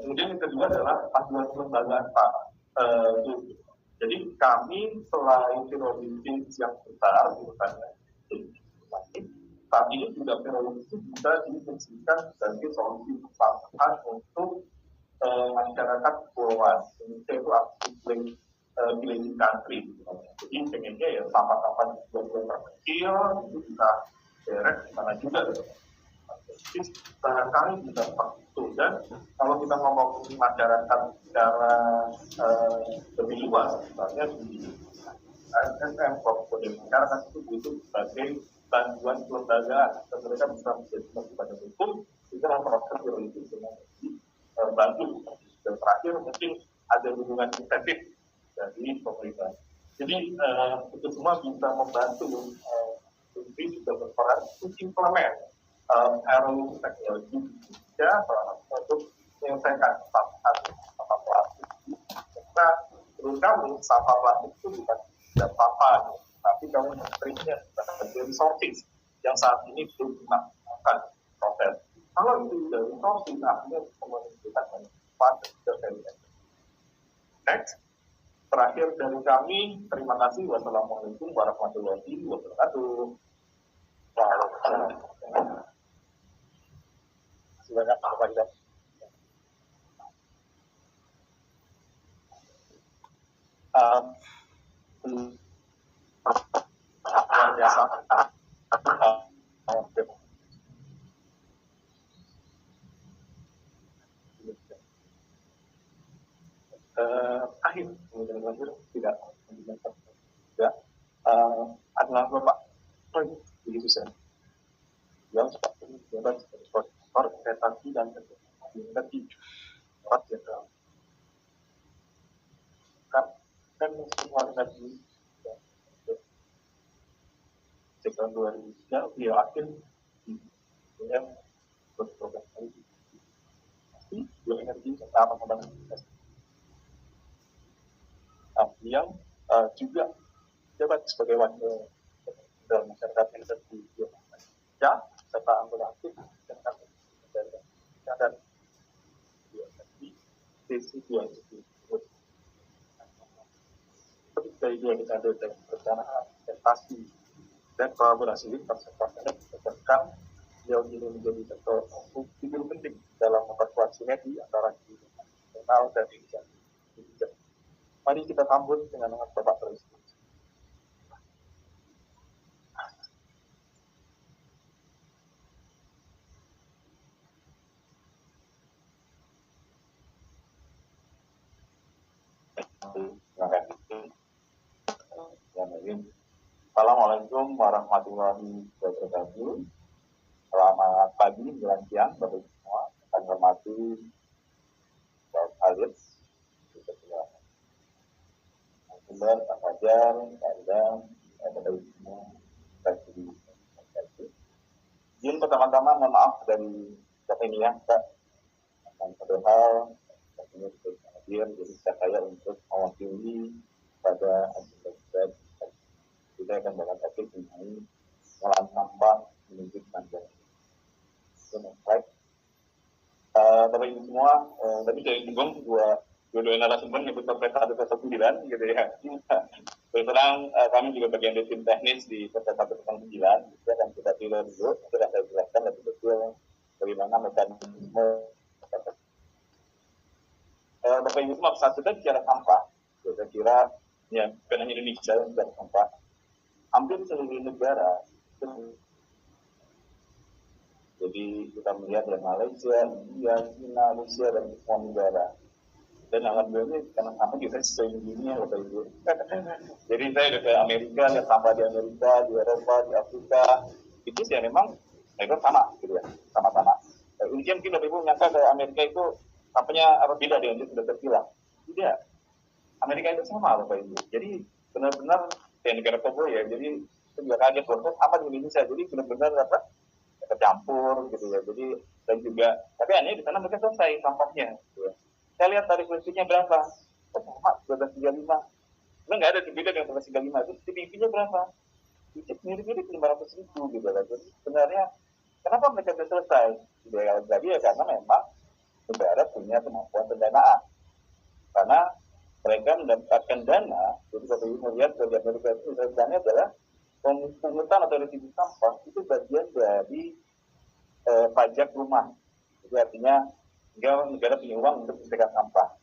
Kemudian yang kedua adalah panduan kelembagaan Pak. Jadi kami selain pirolisis yang besar, misalnya, saat ini juga pirolisis bisa difungsikan sebagai solusi bersama untuk masyarakat kepulauan. Indonesia itu aktif village country. Jadi pengennya ya sampah-sampah di pulau kecil itu bisa beres di mana juga. Barangkali bisa seperti itu. Dan kalau kita ngomong masyarakat secara lebih luas, misalnya di ASN, Kabupaten masyarakat itu butuh sebagai bantuan kelembagaan, dan mereka bisa menjadi badan hukum, itu memperoleh prioritas dengan bantu. Dan terakhir mungkin ada hubungan insentif dari pemerintah. Jadi itu semua bisa membantu Menteri juga berperan untuk implement RUU teknologi Indonesia untuk menyelesaikan sampah plastik. Karena menurut kami sampah plastik itu bukan tidak apa-apa, tapi kamu menterinya sebagai resources yang saat ini belum melakukan proses. Kalau itu sudah resources, artinya menunjukkan manfaat dari next. Terakhir dari kami, terima kasih. Wassalamualaikum warahmatullahi wabarakatuh. Banyak Pak Faizal. Luar biasa. Akhir kemudian lanjut tidak adalah Bapak Roy begitu saya. Yang seperti jabat sebagai koordinator investasi dan energi Bapak Jenderal. Kan semua energi sejak tahun 2003 beliau akhir yang berprogram energi. Tapi bioenergi serta pengembangan investasi. Yang juga jabat sebagai wakil dalam masyarakat energi ya serta anggota aktif dan bioenergi sesi 2 dari 2 dekade dalam perencanaan investasi dan kolaborasi lintas sektor berdasarkan beliau ini menjadi sektor figur penting dalam memperkuat sinergi antara nasional dan inisiatif. Mari kita sambut dengan Bapak Presiden. Terima kasih. Assalamualaikum warahmatullahi wabarakatuh. Selamat pagi, menjelang siang, Bapak semua. Kami hormati Bapak Alis, Sumber, Pak Fajar, Pak Idam, Bapak semua, Presiden. Izin pertama-tama mohon maaf dari Bapak ini ya, Pak. Dan satu hal, ini hadir, jadi saya untuk mewakili pada agenda kita akan bahas topik mengenai pengolahan sampah menuju standar. Itu slide Bapak Ibu semua, tadi saya singgung dua narasumber nyebut Perpres 109 gitu ya. Terus terang kami juga bagian dari tim teknis di Perpres 109, gitu, dan kita pilih dulu, sudah saya jelaskan lebih detail bagaimana mekanisme. Bapak Ibu semua, saat kita bicara sampah, saya kira ya bukan hanya Indonesia yang bicara sampah, hampir seluruh negara. Jadi kita melihat dari Malaysia, India, China, Rusia, dan semua negara. Dan alhamdulillah karena sampah kita sesuai dunia, Bapak Ibu. Jadi saya udah ke Amerika, lihat sampah di Amerika, di Eropa, di Afrika, itu sih memang mereka sama, gitu ya, sama-sama. Intinya mungkin Bapak Ibu nyangka ke Amerika itu sampahnya apa beda dengan itu sudah terpilah. Tidak. Amerika itu sama, Bapak Ibu. Jadi benar-benar kayak negara kebo ya. Jadi itu juga kaget loh, apa di Indonesia. Jadi benar-benar apa tercampur gitu ya. Jadi dan juga tapi anehnya di sana mereka selesai sampahnya. Gitu ya. Saya lihat tarif listriknya berapa? Sama 1235. Sebenarnya nggak ada beda dengan 1235. Itu TPP-nya berapa? Itu mirip-mirip 500.000 gitu lah. Jadi sebenarnya kenapa mereka sudah selesai? Gitu ya. Jadi ya karena memang negara punya kemampuan pendanaan. Karena mereka mendapatkan dana, jadi kalau Ibu melihat di Amerika itu misalnya adalah pungutan atau residu sampah itu bagian dari pajak rumah. Jadi artinya negara punya uang untuk mencegah sampah.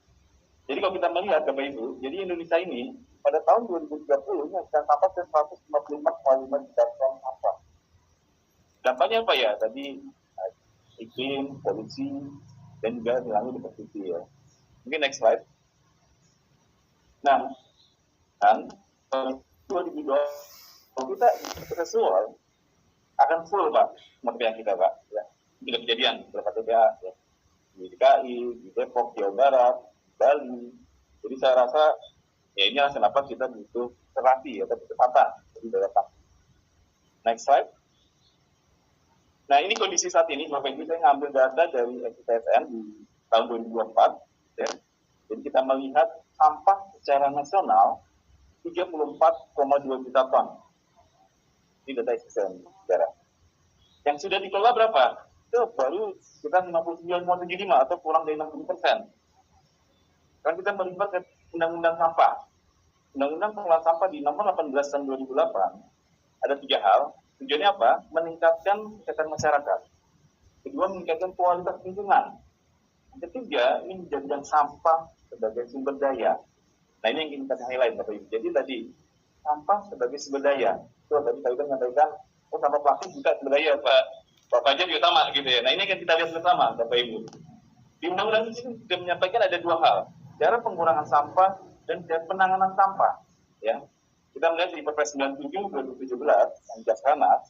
Jadi kalau kita melihat Bapak Ibu, jadi Indonesia ini pada tahun 2030 ini akan sampah ke 154,5 juta ton sampah. Dampaknya apa ya? Tadi iklim, polusi, dan juga hilangnya diversity ya. Mungkin next slide. Nah, kan 2020 kita sesuai akan full Pak, material kita Pak. Ya. Sudah kejadian beberapa TPA ya. Di DKI, di Depok, Jawa Barat, Bali. Jadi saya rasa ya inilah kenapa kita butuh terapi atau kecepatan dari dalam. Next slide. Nah ini kondisi saat ini, Bapak Ibu saya ngambil data dari SITSN di tahun 2024. Ya. Jadi kita melihat sampah secara nasional 34,2 juta ton. Ini data SITSN. Yang sudah dikelola berapa? Itu baru sekitar 59,75 atau kurang dari 60%. Kan kita melibat ke Undang-Undang Sampah. Undang-Undang Pengelolaan Sampah di nomor 18 tahun 2008 ada 3 hal. Tujuannya apa? Meningkatkan kesehatan masyarakat. Kedua, meningkatkan kualitas lingkungan. Ketiga, ini menjadikan sampah sebagai sumber daya. Nah ini yang ingin kita highlight Bapak Ibu. Jadi tadi sampah sebagai sumber daya. Itu tadi kita menyampaikan, sampah plastik juga sumber daya Pak Fajar juga sama gitu ya. Nah ini akan kita lihat bersama Bapak Ibu. Di undang-undang ini sudah menyampaikan ada 2 hal. Cara pengurangan sampah dan cara penanganan sampah. Ya. Kita melihat di Perpres 97 2017 yang Jasranas,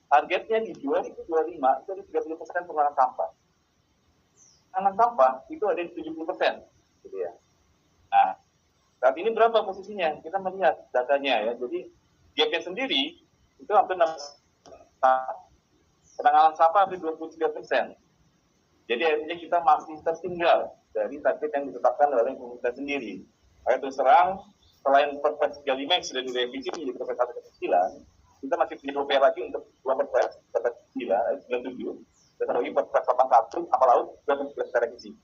targetnya di 2025 itu ada 30% pengurangan sampah. Penanganan sampah itu ada di 70%. Gitu ya. Nah, saat ini berapa posisinya? Kita melihat datanya ya. Jadi gapnya sendiri itu hampir 6%. Penanganan sampah hampir 23%. Jadi artinya kita masih tertinggal dari target yang ditetapkan oleh pemerintah sendiri. Terus terang, selain Perpres 35 yang sudah direvisi menjadi Perpres 109, kita masih punya upaya lagi untuk 2 Perpres, Perpres 97, dan lagi Perpres 81, kapal laut, dan Perpres revisi.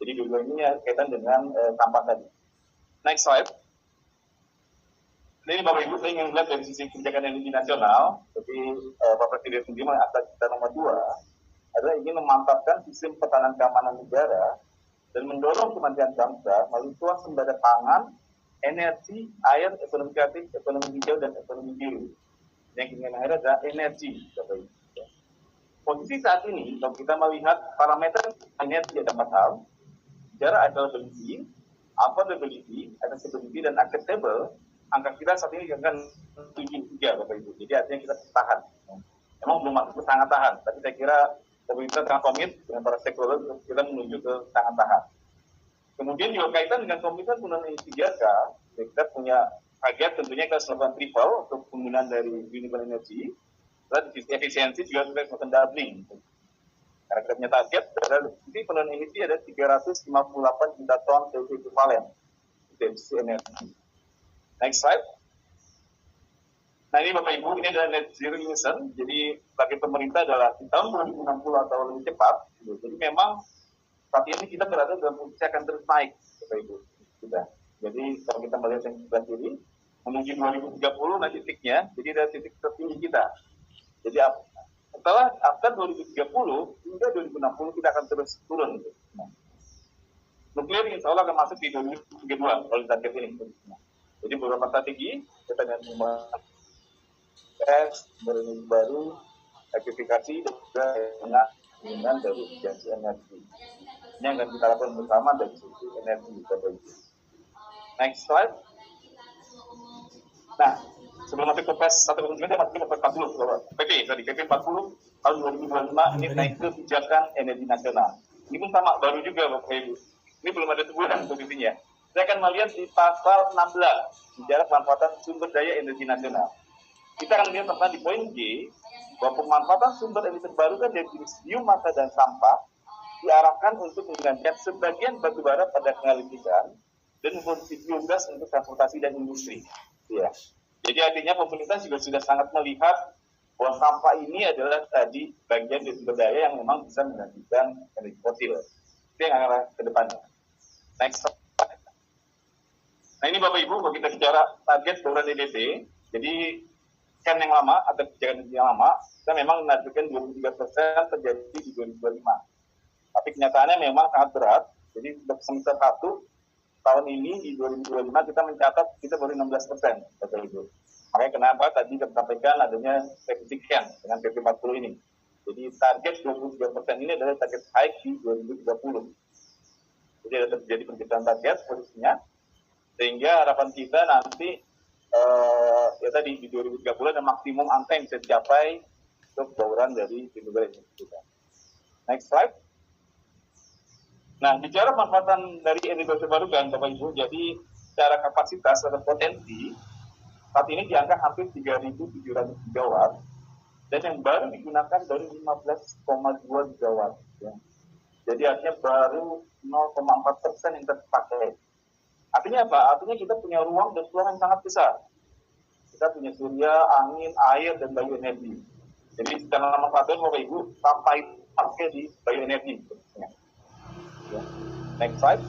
Jadi dua ini kaitan dengan sampah tadi. Next slide. Ini Bapak Ibu, saya ingin melihat dari sisi kebijakan energi nasional. Jadi Bapak Presiden sendiri mengatakan kita nomor 2 adalah ingin memantapkan sistem pertahanan keamanan negara dan mendorong Kementerian Bangsa melalui swasembada pangan, energi, air, ekonomi kreatif, ekonomi hijau, dan ekonomi biru. Yang ingin akhirnya adalah energi. Bapak Ibu. Posisi saat ini, kalau kita melihat parameter energi ada 4 hal. Bicara availability, affordability, accessibility, dan acceptable. Angka kita saat ini akan 73 Bapak Ibu. Jadi artinya kita tahan. Memang belum masuk ke sangat tahan, tapi saya kira pemerintah sangat komit dengan para stakeholder untuk kita menuju ke sangat tahan. Kemudian juga kaitan dengan komitmen penggunaan energi 3K, kita punya target tentunya kita melakukan triple untuk penggunaan dari renewable energy. Lalu di sisi efisiensi juga kita melakukan doubling. Karena kita punya target, di penggunaan energi ada 358 juta ton CO2 ekivalen dari sisi energi. Next slide. Nah ini Bapak Ibu, ini adalah net zero emission. Jadi bagi pemerintah adalah di tahun 2060 atau lebih cepat. Gitu. Jadi memang saat ini kita berada dalam posisi akan terus naik, Bapak Ibu. Sudah. Jadi kalau kita melihat yang sebelah kiri, menuju 2030 nanti titiknya, jadi ada titik tertinggi kita. Jadi setelah after 2030 hingga 2060 kita akan terus turun. Nuklir insya Allah akan masuk di 2032 kalau target ini. Jadi beberapa strategi kita akan membahas baru, aktivifikasi dan juga dengan dari janji energi. Ini yang akan kita lakukan bersama dari sisi energi. Next slide. Nah, sebelum masuk ke PES 1.9 kita masuk ke PES 40. PP 40 tahun 2025 ini naik ke kebijakan energi nasional. Ini pun sama, baru juga Bapak Ibu. Ini belum ada teguran posisinya. Saya akan melihat di pasal 16, bicara pemanfaatan sumber daya energi nasional. Kita akan lihat tentang di poin G, bahwa pemanfaatan sumber energi terbarukan dari jenis biomasa dan sampah diarahkan untuk menggantikan sebagian batubara pada pengalihan dan memproduksi biogas untuk transportasi dan industri. Ya. Jadi artinya pemerintah juga sudah sangat melihat bahwa sampah ini adalah tadi bagian dari sumber daya yang memang bisa menggantikan energi fosil. Itu yang akan ke depannya. Next. Nah ini Bapak Ibu, kalau kita bicara target bauran EDP, jadi kan yang lama atau kebijakan yang lama, kita memang menargetkan 23% terjadi di 2025. Tapi kenyataannya memang sangat berat. Jadi untuk semester 1 tahun ini di 2025 kita mencatat kita baru 16%, Bapak Ibu. Makanya kenapa tadi kita sampaikan adanya signifikan dengan PP 40 ini. Jadi target 23% ini adalah target high di 2030. Jadi ada terjadi penciptaan target posisinya, sehingga harapan kita nanti ya tadi di 2030 ada maksimum angka yang bisa dicapai untuk bauran dari renewable energy kita. Next slide. Nah, bicara pemanfaatan dari energi terbarukan, Bapak Ibu, jadi secara kapasitas atau potensi saat ini di angka hampir 3.700 gigawatt, dan yang baru digunakan baru 15,2 gigawatt. Ya. Jadi artinya baru 0,4% yang terpakai. Artinya apa? Artinya kita punya ruang dan peluang yang sangat besar. Kita punya surya, angin, air, dan bioenergi. Jadi secara manfaatnya Bapak Ibu, sampai pakai di bioenergi. Ya. Next slide.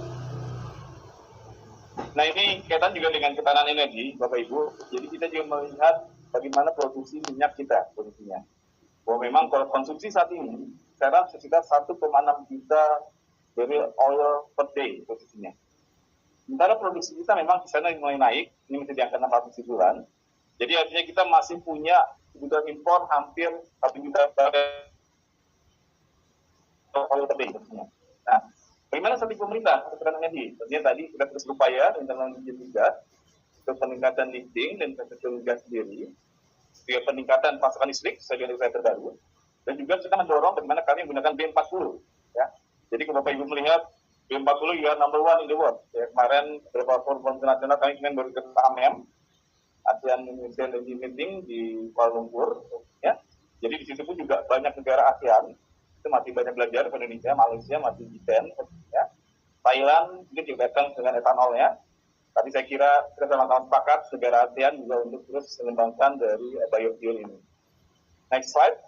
Nah ini kaitan juga dengan ketahanan energi, Bapak Ibu. Jadi kita juga melihat bagaimana produksi minyak kita, posisinya. Bahwa memang kalau konsumsi saat ini, sekarang sekitar 1,6 juta barrel oil per day, posisinya. Sementara produksi kita memang di sana mulai naik, ini masih di angka 600 ribuan. Jadi artinya kita masih punya kebutuhan impor hampir 1 juta barrel oil per day, posisinya. Nah, bagaimana strategi pemerintah untuk energi? Tentunya tadi kita terus berupaya dengan migas untuk peningkatan lifting dan infrastruktur gas sendiri, juga peningkatan pasokan listrik sebagai energi terbaru, dan juga kita mendorong bagaimana kami menggunakan B40. Ya. Jadi kalau Bapak Ibu melihat B40 juga number one in the world. Ya, kemarin beberapa forum internasional kami baru ke AMEM, ASEAN Indonesia Energy Meeting di Kuala Lumpur. Ya. Jadi di situ pun juga banyak negara ASEAN itu masih banyak belajar ke Indonesia, Malaysia masih G10, ya. Thailand mungkin juga datang dengan etanolnya. Tapi saya kira kita sama-sama sepakat negara ASEAN juga untuk terus mengembangkan dari biofuel ini. Next slide.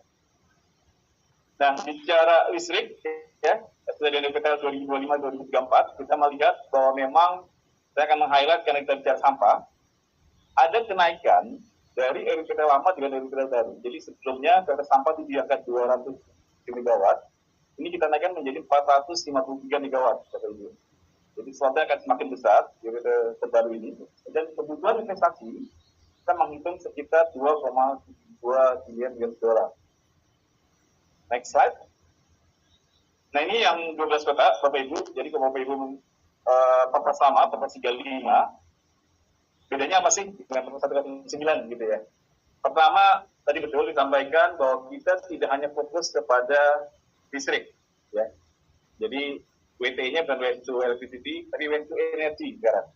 Nah, bicara listrik, ya, sudah di NPT 2025-2034, kita melihat bahwa memang saya akan meng-highlight karena kita bicara sampah, ada kenaikan dari RPT lama dengan RPT baru. Jadi sebelumnya kata sampah di angka 200 megawatt, ini kita naikkan menjadi 453 megawatt, Bapak Ibu. Jadi sesuatu akan semakin besar di RPT terbaru ini. Dan kebutuhan investasi kita menghitung sekitar 2,2 biliar US dollar. Next slide. Nah ini yang 12 kota, Bapak Ibu. Jadi kalau Bapak Ibu Perpres lama, Perpres 35, bedanya apa sih dengan Perpres 109 gitu ya. Pertama, tadi betul disampaikan bahwa kita tidak hanya fokus kepada listrik, ya. Jadi WT-nya bukan waste to electricity, tapi waste to energy sekarang.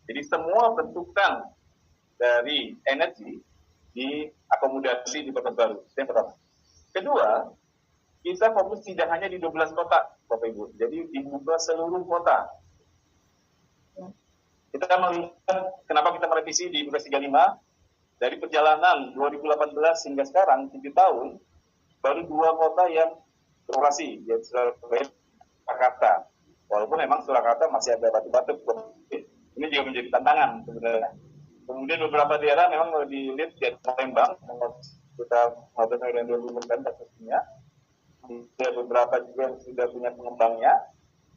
Jadi semua bentukan dari energi diakomodasi di kota baru. Itu yang pertama. Kedua, kita fokus tidak hanya di 12 kota, Bapak Ibu. Jadi dibuka seluruh kota. Kita melihat kenapa kita merevisi di Perpres 35. Dari perjalanan 2018 hingga sekarang, 7 tahun, baru 2 kota yang beroperasi, yaitu Surabaya Surakarta. Walaupun memang Surakarta masih ada batu-batu, ini juga menjadi tantangan sebenarnya. Kemudian beberapa daerah memang di lead di Palembang, kita melakukan 20% kasusnya. Ada beberapa juga yang sudah punya pengembangnya,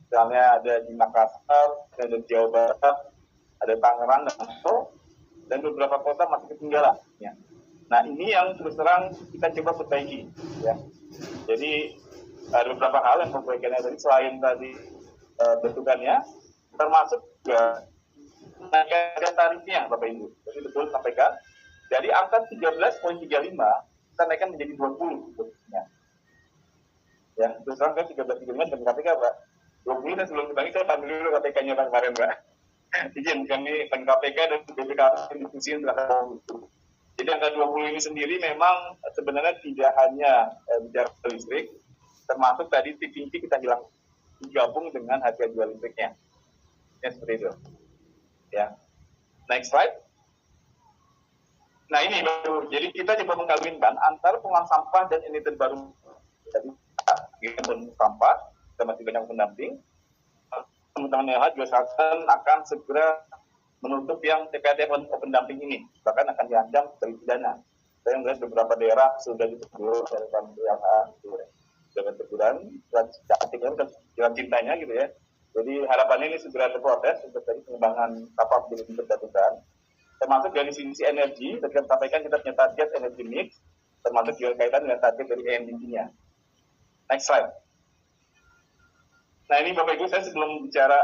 misalnya ada di Makassar, ada di Jawa Barat, ada Tangerang, dan beberapa kota masih ketinggalan. Ya. Nah ini yang terus terang kita coba perbaiki. Ya. Jadi ada beberapa hal yang perbaikannya tadi, selain tadi bentukannya, termasuk juga naikkan tarifnya Bapak Ibu. Jadi betul sampaikan, dari angka 13,35 kita naikkan menjadi 20 bentuknya. Ya, terus terang kan 13,35 dan KPK Pak. 20 dan sebelum kita saya panggil dulu KPK-nya Pak kemarin Pak. Izin kami KPK dan BPKP diskusi tentang itu. Jadi angka 20 ini sendiri memang sebenarnya tidak hanya bicara listrik, termasuk tadi TPP kita hilang digabung dengan harga jual listriknya. Ya seperti itu. Ya. Next slide. Nah ini baru, jadi kita coba mengkawinkan antara pengolahan sampah dan emiten baru. Jadi sampah, kita masih banyak pendamping. Teman-teman LH juga akan segera menutup yang TKT open dumping ini, bahkan akan diancam dari pidana. Saya melihat beberapa daerah sudah ditegur dari LH, dengan teguran, jalan cintanya gitu ya. Jadi harapannya ini segera terproses untuk dari pengembangan kapal menjadi berjatuhan. Termasuk dari sisi energi, tadi kita sampaikan kita punya target energi mix, termasuk juga kaitan dengan target dari ENDG-nya. Next slide. Nah ini Bapak Ibu, saya sebelum bicara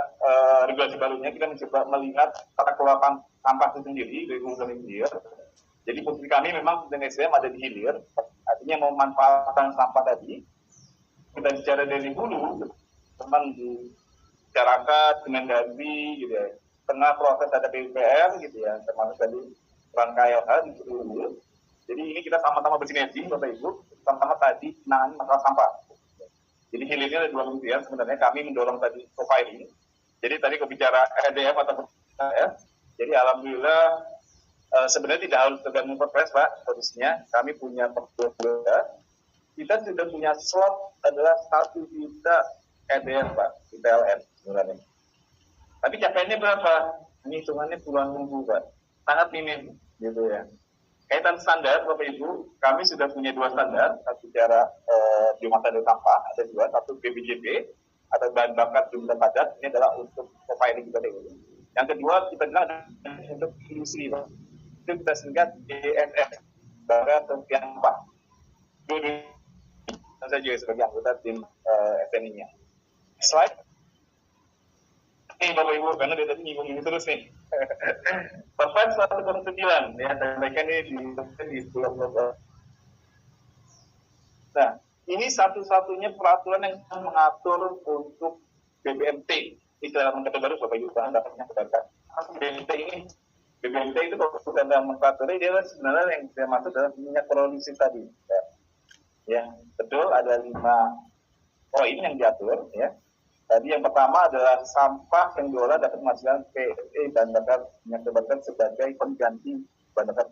regulasi barunya, kita mencoba melihat tata kelola sampah itu sendiri dari hulu hilir. Jadi posisi kami memang dengan SDM ada di hilir, artinya memanfaatkan sampah tadi. Kita bicara dari hulu, teman di masyarakat, Kemendagri, gitu ya. Tengah proses ada PUPR, gitu ya, termasuk tadi peran KLH di hulu. Jadi ini kita sama-sama bersinergi, Bapak Ibu, sama-sama tadi menangani masalah sampah. Jadi hilirnya ada 2 kementerian, sebenarnya kami mendorong tadi profiling. Jadi tadi kalau bicara EDF atau PF, jadi alhamdulillah sebenarnya tidak harus tergantung perpres Pak, posisinya kami punya portfolio. Kita sudah punya slot adalah 1 juta EDF Pak, di PLN sebenarnya. Tapi capaiannya berapa? Ini hitungannya puluhan ribu Pak, sangat minim gitu ya. Kaitan standar, Bapak Ibu, kami sudah punya 2 standar, satu bicara biomasa dari sampah, ada 2, satu BBJP, atau bahan bakar jumlah padat, ini adalah untuk profiling kita dulu. Yang kedua, kita bilang untuk industri, Pak. Itu kita singkat BSF, Barat Serpian Sampah. Saya juga sebagai anggota tim SNI-nya. Slide. Ini Bapak Ibu, karena dia tadi ngomong terus nih. Perpres 109 ya, sampaikan ini di 10 Oktober. Nah, ini satu-satunya peraturan yang mengatur untuk BBMT. Istilah kata baru Bapak Ibu bahan dapatnya kedarkan. BBMT ini, BBMT itu bukan dalam mengaturnya, dia sebenarnya yang saya maksud adalah minyak produksi tadi. Ya, betul ada 5 poin yang diatur ya. Tadi yang pertama adalah sampah yang diolah dapat menghasilkan PSE dan bakar minyak terbakar sebagai pengganti bahan bakar.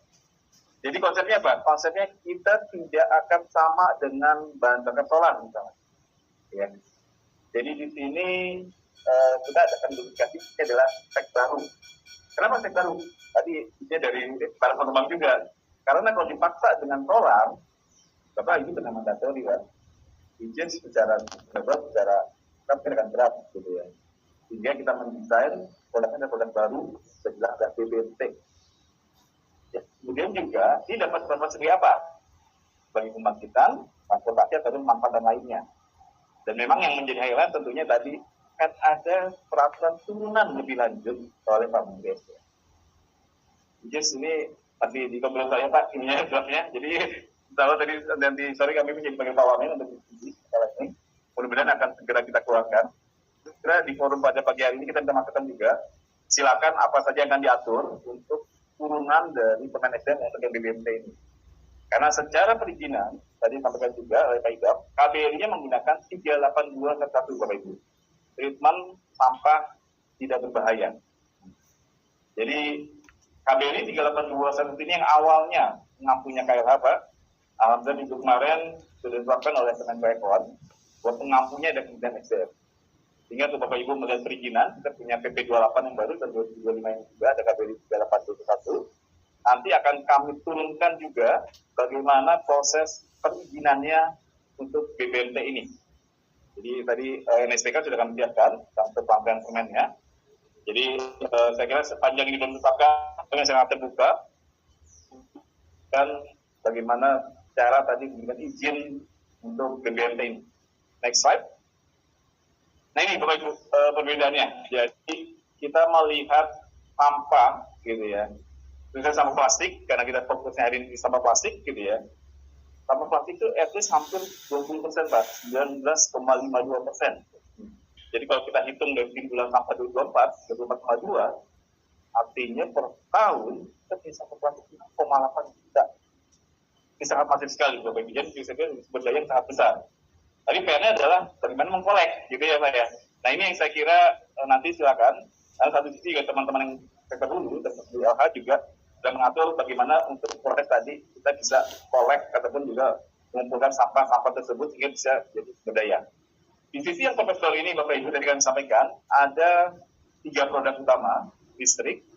Jadi konsepnya apa? Konsepnya kita tidak akan sama dengan bahan bakar solar misalnya. Ya. Jadi di sini kita adakan indikasi ini adalah spek baru. Kenapa spek baru? Tadi ini dari para pengembang juga. Karena kalau dipaksa dengan solar, Bapak itu kena mandatori kan. Izin secara akan berat gitu ya. Sehingga kita mendesain produknya produk baru sebelah dan BBMT. Ya, kemudian juga ini dapat bermanfaat sebagai apa? Bagi pembangkitan, transportasi atau manfaat lainnya. Dan memang yang menjadi highlight tentunya tadi kan ada peraturan turunan lebih lanjut oleh Pak Mendes. Just ini masih di komplek saya Pak, ininya draftnya. Jadi kalau tadi nanti sore kami menjadi bagian Pak Wamen untuk diskusi masalah ini. Mudah-mudahan akan segera kita keluarkan. Segera di forum pada pagi hari ini kita sudah masukkan juga. Silakan apa saja yang akan diatur untuk turunan dari Kemen SDM untuk BBMT ini. Karena secara perizinan, tadi sampaikan juga oleh Pak Idam, KBRI-nya menggunakan 382 Bapak Ibu. Treatment sampah tidak berbahaya. Jadi KBRI 382 ini yang awalnya mengampunya KLH Pak. Alhamdulillah minggu kemarin sudah ditetapkan oleh Kemenkominfo buat pengampunya ada Kementerian SDM. Sehingga untuk Bapak Ibu melihat perizinan, kita punya PP 28 yang baru dan 2025 yang juga ada KPD 3821. Nanti akan kami turunkan juga bagaimana proses perizinannya untuk BBMT ini. Jadi tadi NSPK sudah kami siapkan untuk pelanggan permennya. Jadi saya kira sepanjang ini belum ditetapkan, dengan sangat terbuka. Dan bagaimana cara tadi memberikan izin untuk BBMT ini. Next slide. Nah ini Bapak Ibu perbedaannya. Jadi kita melihat sampah gitu ya. Misalnya sampah plastik, karena kita fokusnya hari ini di sampah plastik gitu ya. Sampah plastik itu at least hampir 20% Pak, 19,52%. Jadi kalau kita hitung dari timbulan sampah 24, 24,2, artinya per tahun kita punya sampah plastik 6,8 juta. Ini sangat masif sekali Bapak Ibu. Jadi sumber daya yang sangat besar. Tapi PR-nya adalah bagaimana mengkolek, gitu ya Pak ya. Nah ini yang saya kira nanti silakan. Ada satu sisi juga teman-teman yang sektor hulu dan di LH juga sudah mengatur bagaimana untuk proses tadi kita bisa kolek ataupun juga mengumpulkan sampah-sampah tersebut sehingga bisa jadi sumber daya. Di sisi yang profesor ini Bapak Ibu tadi kami sampaikan ada 3 produk utama, listrik,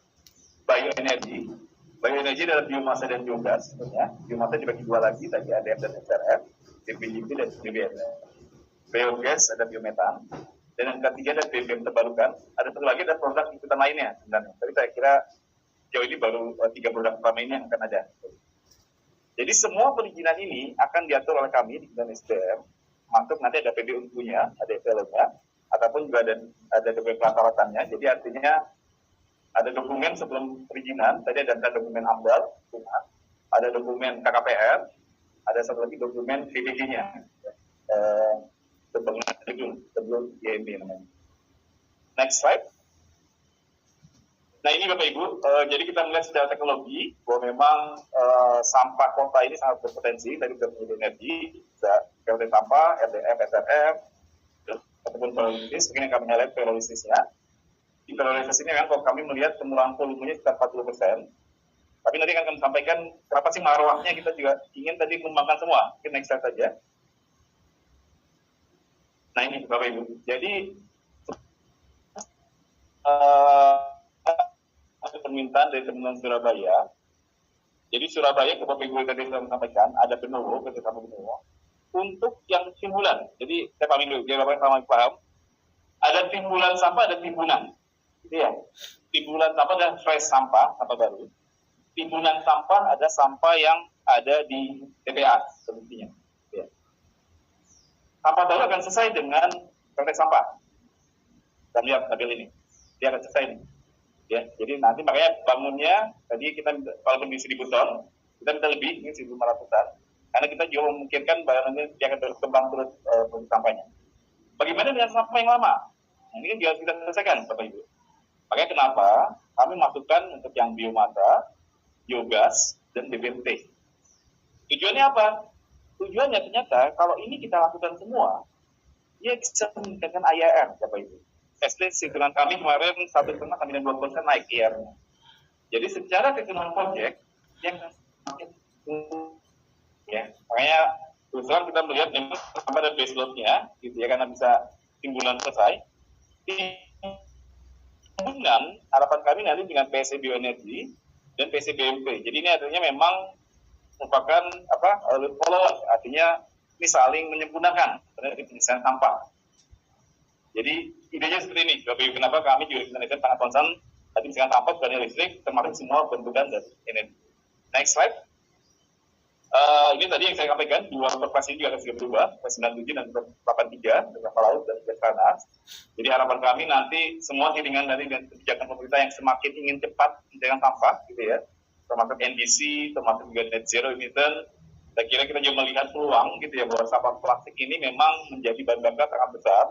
bioenergi. Bioenergi adalah biomasa dan biogas sebenarnya. Biomasa dibagi 2 lagi, tadi ADF dan SRF. BPJP dan BBM. Biogas ada biometan, dan yang ketiga ada BBM terbarukan. Ada satu lagi ada produk ikutan lainnya sebenarnya. Tapi saya kira jauh ini baru 3 produk utama ini yang akan ada. Jadi semua perizinan ini akan diatur oleh kami di Kementerian SDM. Masuk nanti ada PBU-nya, ada FLO-nya, ataupun juga ada dokumen perawatannya. Jadi artinya ada dokumen sebelum perizinan. Tadi ada dokumen AMDAL, ada dokumen KKPR. Ada satu lagi dokumen PDG-nya, sebelum IMB namanya. Next slide. Nah ini Bapak Ibu, jadi kita melihat secara teknologi bahwa memang sampah kota ini sangat berpotensi. Tadi sudah punya energi, bisa PLT sampah, RDF, SRF, ataupun pyrolysis. Mungkin yang kami highlight pyrolysisnya. Di pyrolysis ini kan kalau kami melihat pengurangan volumenya sekitar 40%. Tapi nanti akan kami sampaikan kenapa sih marwahnya kita juga ingin tadi mengembangkan semua. Mungkin next slide saja. Nah ini Bapak Ibu. Jadi ada permintaan dari teman-teman Surabaya. Jadi Surabaya ke Bapak Ibu tadi saya sampaikan ada Benowo, kerjasama Benowo untuk yang timbulan. Jadi saya pahami dulu, biar Bapak sama paham. Ada timbulan sampah, ada timbunan. Gitu ya. Timbulan sampah adalah fresh sampah baru. Timbunan sampah ada sampah yang ada di TPA sebetulnya. Ya. Sampah baru akan selesai dengan praktek sampah. Kita lihat tabel ini, dia akan selesai ini. Ya, jadi nanti makanya bangunnya tadi kita kalau kondisi di beton kita minta lebih, ini 1.500-an, karena kita juga memungkinkan barangnya dia akan berkembang terus produk sampahnya. Bagaimana dengan sampah yang lama? Nah, ini kan juga kita selesaikan, Bapak Ibu. Makanya kenapa kami masukkan untuk yang biomasa, biogas, dan BBMT. Tujuannya apa? Tujuannya ternyata kalau ini kita lakukan semua, dia bisa meningkatkan IRR, Bapak Ibu. Hitungan kami kemarin 1,9% naik IRR-nya. Jadi secara hitungan project, yang ya, makanya kebetulan kita melihat memang pada base load-nya, gitu ya, karena bisa timbulan selesai. Kemudian harapan kami nanti dengan PSE Bioenergi dan PCBMP. Jadi ini artinya memang merupakan follow-on, artinya ini saling menyempurnakan di penyelesaian sampah. Jadi idenya seperti ini, Bapak Ibu, kenapa kami juga di Indonesia sangat concern tadi misalkan sampah dan listrik, termasuk semua bentukan dari energi. Next slide. Ini tadi yang saya sampaikan, 2 perpres ini juga akan segera berubah, perpres 97 dan perpres 83, dengan kapal laut dan Basarnas. Jadi harapan kami nanti semua hitungan dari kebijakan pemerintah yang semakin ingin cepat mencegah sampah, gitu ya, termasuk NDC, termasuk juga net zero emission. Saya kira kita juga melihat peluang, gitu ya, bahwa sampah plastik ini memang menjadi bahan bakar sangat besar.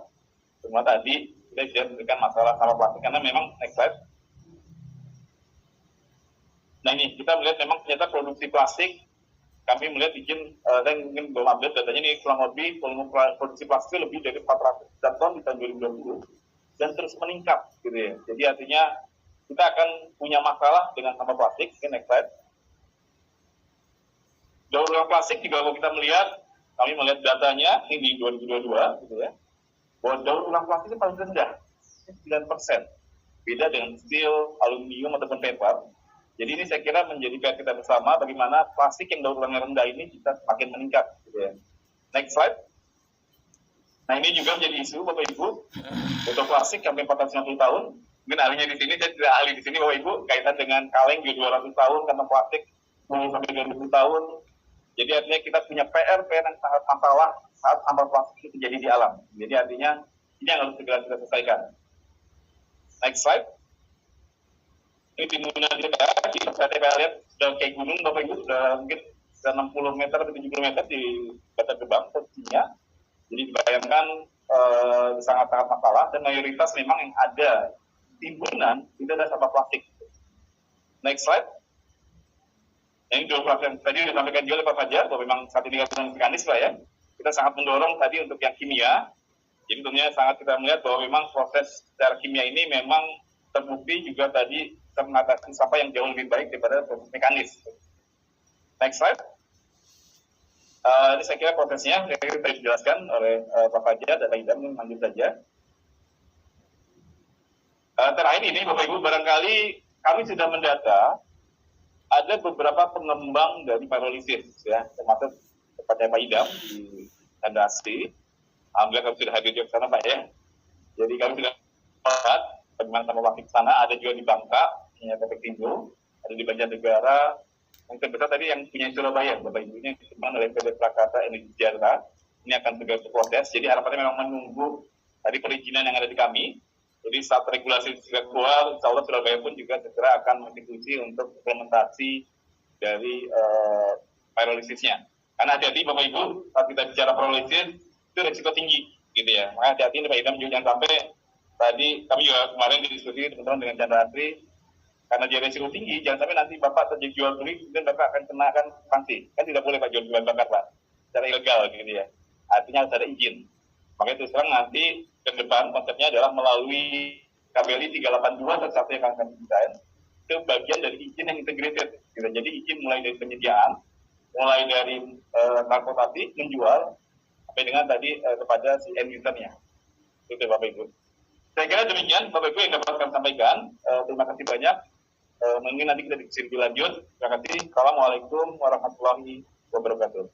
Semua tadi kita sudah memberikan masalah sampah plastik karena memang next slide. Nah ini kita melihat memang ternyata produksi plastik. Kami melihat dan mungkin belum update datanya ini kurang lebih volume produksi plastik lebih dari 400 ton di tahun 2020 dan terus meningkat gitu ya. Jadi artinya kita akan punya masalah dengan sampah plastik. Next slide. Daur ulang plastik juga kalau kita melihat, kami melihat datanya ini di 2022 gitu ya. bahwa daur ulang plastik itu paling rendah, 9%. Beda dengan steel, aluminium, ataupun paper. Jadi ini saya kira menjadi PR kita bersama bagaimana plastik yang daur ulangnya rendah ini kita semakin meningkat. Gitu ya. Next slide. Nah ini juga menjadi isu Bapak Ibu, botol plastik sampai 450 tahun. Mungkin ahlinya di sini, saya tidak ahli di sini Bapak Ibu, kaitan dengan kaleng juga 200 tahun karena plastik 10 sampai 20 tahun. Jadi artinya kita punya PR yang sangat masalah saat sampah plastik itu terjadi di alam. Jadi artinya ini yang harus segera kita selesaikan. Next slide. Ini timbunan kita lihat sudah kayak gunung Bapak Ibu, sudah mungkin 60 meter atau 70 meter di Bantar Gebang posisinya. Jadi dibayangkan sangat-sangat masalah dan mayoritas memang yang ada timbunan itu adalah sampah plastik. Next slide. Yang dua plastik tadi disampaikan juga oleh Pak Fajar bahwa memang saat ini kami mekanis Pak ya. Kita sangat mendorong tadi untuk yang kimia. Jadi tentunya sangat kita melihat bahwa memang proses secara kimia ini memang terbukti juga tadi bisa mengatasi sampah yang jauh lebih baik daripada proses mekanis. Next slide. Ini saya kira prosesnya, saya kira tadi dijelaskan oleh Pak Fajar dan Pak Idam, lanjut saja. Terakhir ini Bapak Ibu, barangkali kami sudah mendata ada beberapa pengembang dari pyrolysis, ya, termasuk kepada Pak Idam di Tanda Asri. Alhamdulillah kami sudah hadir di sana Pak ya. Jadi kami sudah melihat bagaimana sampah plastik sana, ada juga di Bangka, punya Efek Timbul, ada di Banjarnegara. Yang terbesar tadi yang punya Surabaya, Bapak Ibu, ini dikembangkan oleh PT Prakasa Energi Jasa. Ini akan segera berproses. Jadi harapannya memang menunggu tadi perizinan yang ada di kami. Jadi saat regulasi segera keluar, insya Allah Surabaya pun juga segera akan mengeksekusi untuk implementasi dari pyrolysis-nya. Karena hati-hati Bapak Ibu, saat kita bicara pyrolysis, itu risiko tinggi, gitu ya. Maka hati-hati Pak Idam juga jangan sampai tadi kami juga kemarin diskusi teman-teman dengan Chandra Asri, karena dia risiko tinggi, jangan sampai nanti Bapak terjadi jual beli, kemudian Bapak akan kenakan sanksi. Kan tidak boleh Pak jual jual bakar Pak, secara ilegal, gitu ya. Artinya harus ada izin. Makanya terus terang nanti ke depan konsepnya adalah melalui KBLI 382 satu yang akan desain itu bagian dari izin yang integrated. Gitu. Jadi izin mulai dari penyediaan, mulai dari transportasi, menjual, sampai dengan tadi kepada si end usernya. Itu Bapak Ibu. Saya kira demikian Bapak Ibu yang dapat kami sampaikan. Terima kasih banyak. Mungkin nanti kita diskusi lebih lanjut. Terima kasih. Assalamualaikum warahmatullahi wabarakatuh.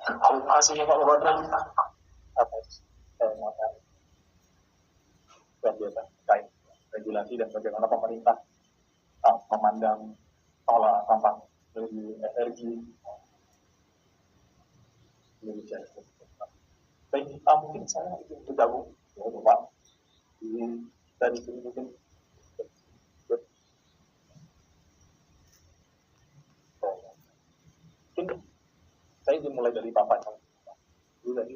Terima kasih Pak Wabarakatuh atas luar biasa terkait regulasi dan bagaimana pemerintah memandang pola sampah dari energi Indonesia. Baik, mungkin saya ingin bergabung ya Bapak dari sini mungkin saya ingin mulai dari Bapak dulu tadi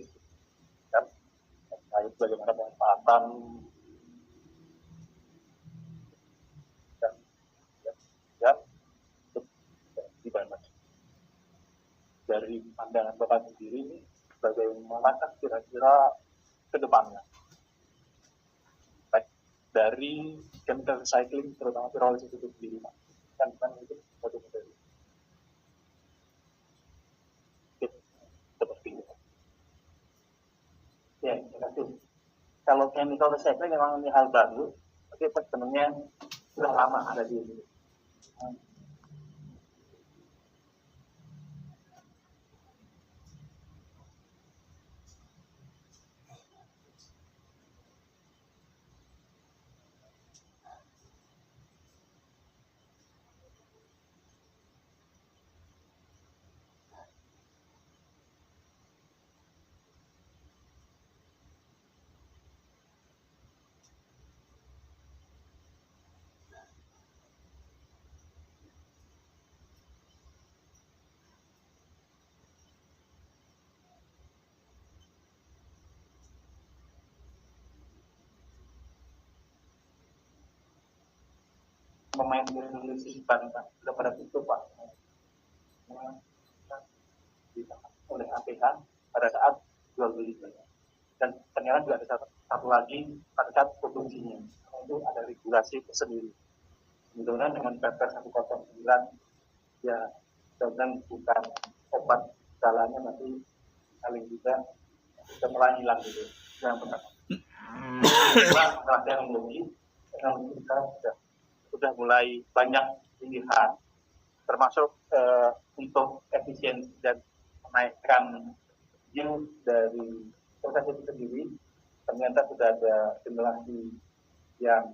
kan terkait bagaimana pemanfaatan dan di mana dari pandangan Bapak sendiri ini bagaimana kira-kira ke depannya baik dari chemical recycling terutama pyrolysis itu sendiri kan itu satu dari seperti itu. Ya, terima kasih. Kalau chemical recycling memang ini hal baru, tapi sebenarnya sudah lama ada di ini. Pemain Indonesia sudah pada tutup Pak oleh APH pada saat jual beli dan ternyata juga ada satu lagi pada saat produksinya itu ada regulasi tersendiri. Kemudian dengan Perpres 109 ya dan bukan obat jalannya nanti paling tidak sudah mulai hilang gitu. Yang pertama. Kedua, masalah teknologi sekarang sudah mulai banyak pilihan, termasuk untuk efisiensi dan menaikkan yield dari proses itu sendiri. Ternyata sudah ada simulasi yang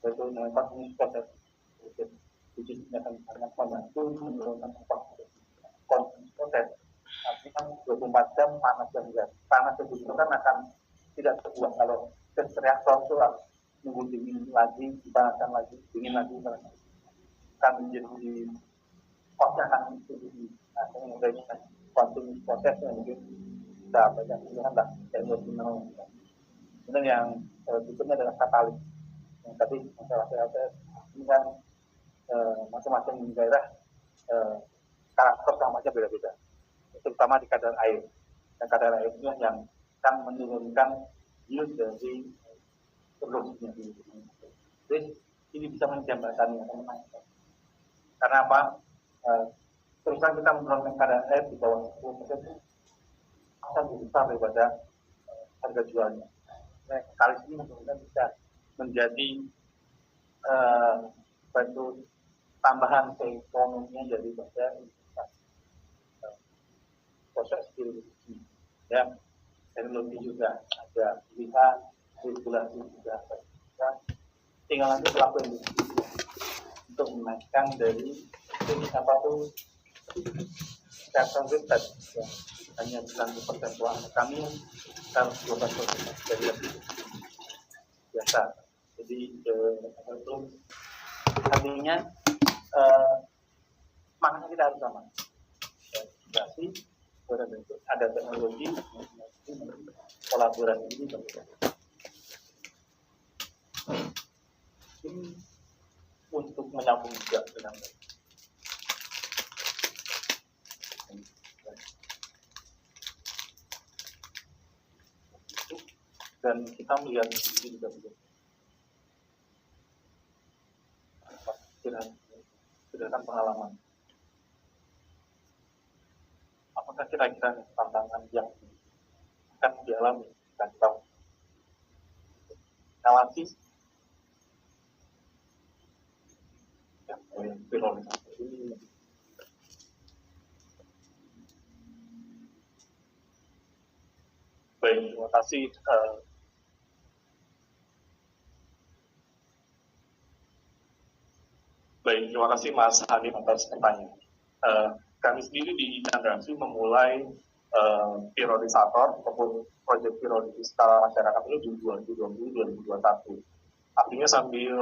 yaitu mengenai proses wujudnya sangat membantu menurunkan proses. Artinya 24 jam panas dan gas. Panas dan itu kan akan tidak terbuang kalau reaktor itu nunggu dingin lagi, dipanaskan lagi, dingin lagi, akan menjadi kosnya akan tinggi. Nah, kemudian continuous prosesnya mungkin bisa banyak pilihan lah. Kemudian yang berikutnya adalah katalis. Yang tadi masalah PLTS ini kan masing-masing daerah karakter utamanya beda-beda, terutama di kadar air. Dan kadar air itu yang akan menurunkan yield dari produksinya. Jadi ini bisa menjembatani yang menaikkan. Karena apa? Terus terang kita menurunkan kadar air di bawah 10% itu akan lebih besar daripada harga jualnya. Nah, kali ini menurunkan bisa menjadi bantu tambahan ke ekonominya jadi pada proses distribusi. Ya, teknologi juga ada pilihan, regulasi juga ada. Tinggal nanti pelaku industri untuk menaikkan dari ini apa tuh sektor riset ya, hanya 90% uang kami harus 12% dari lebih biasa. Jadi itu artinya makanya kita harus sama. Regulasi ada teknologi, kolaborasi ini untuk menyambung juga dengan dan kita melihat ini juga berdasarkan pengalaman. Apakah kira-kira tantangan yang akan dialami dan tahu? Eskalasi viralisasi ini. Baik, terima kasih. Baik, terima kasih Mas Hanif atas pertanyaan. Kami sendiri di Chandra memulai priorisator ataupun proyek prioritas skala masyarakat itu di 2020-2021. Artinya sambil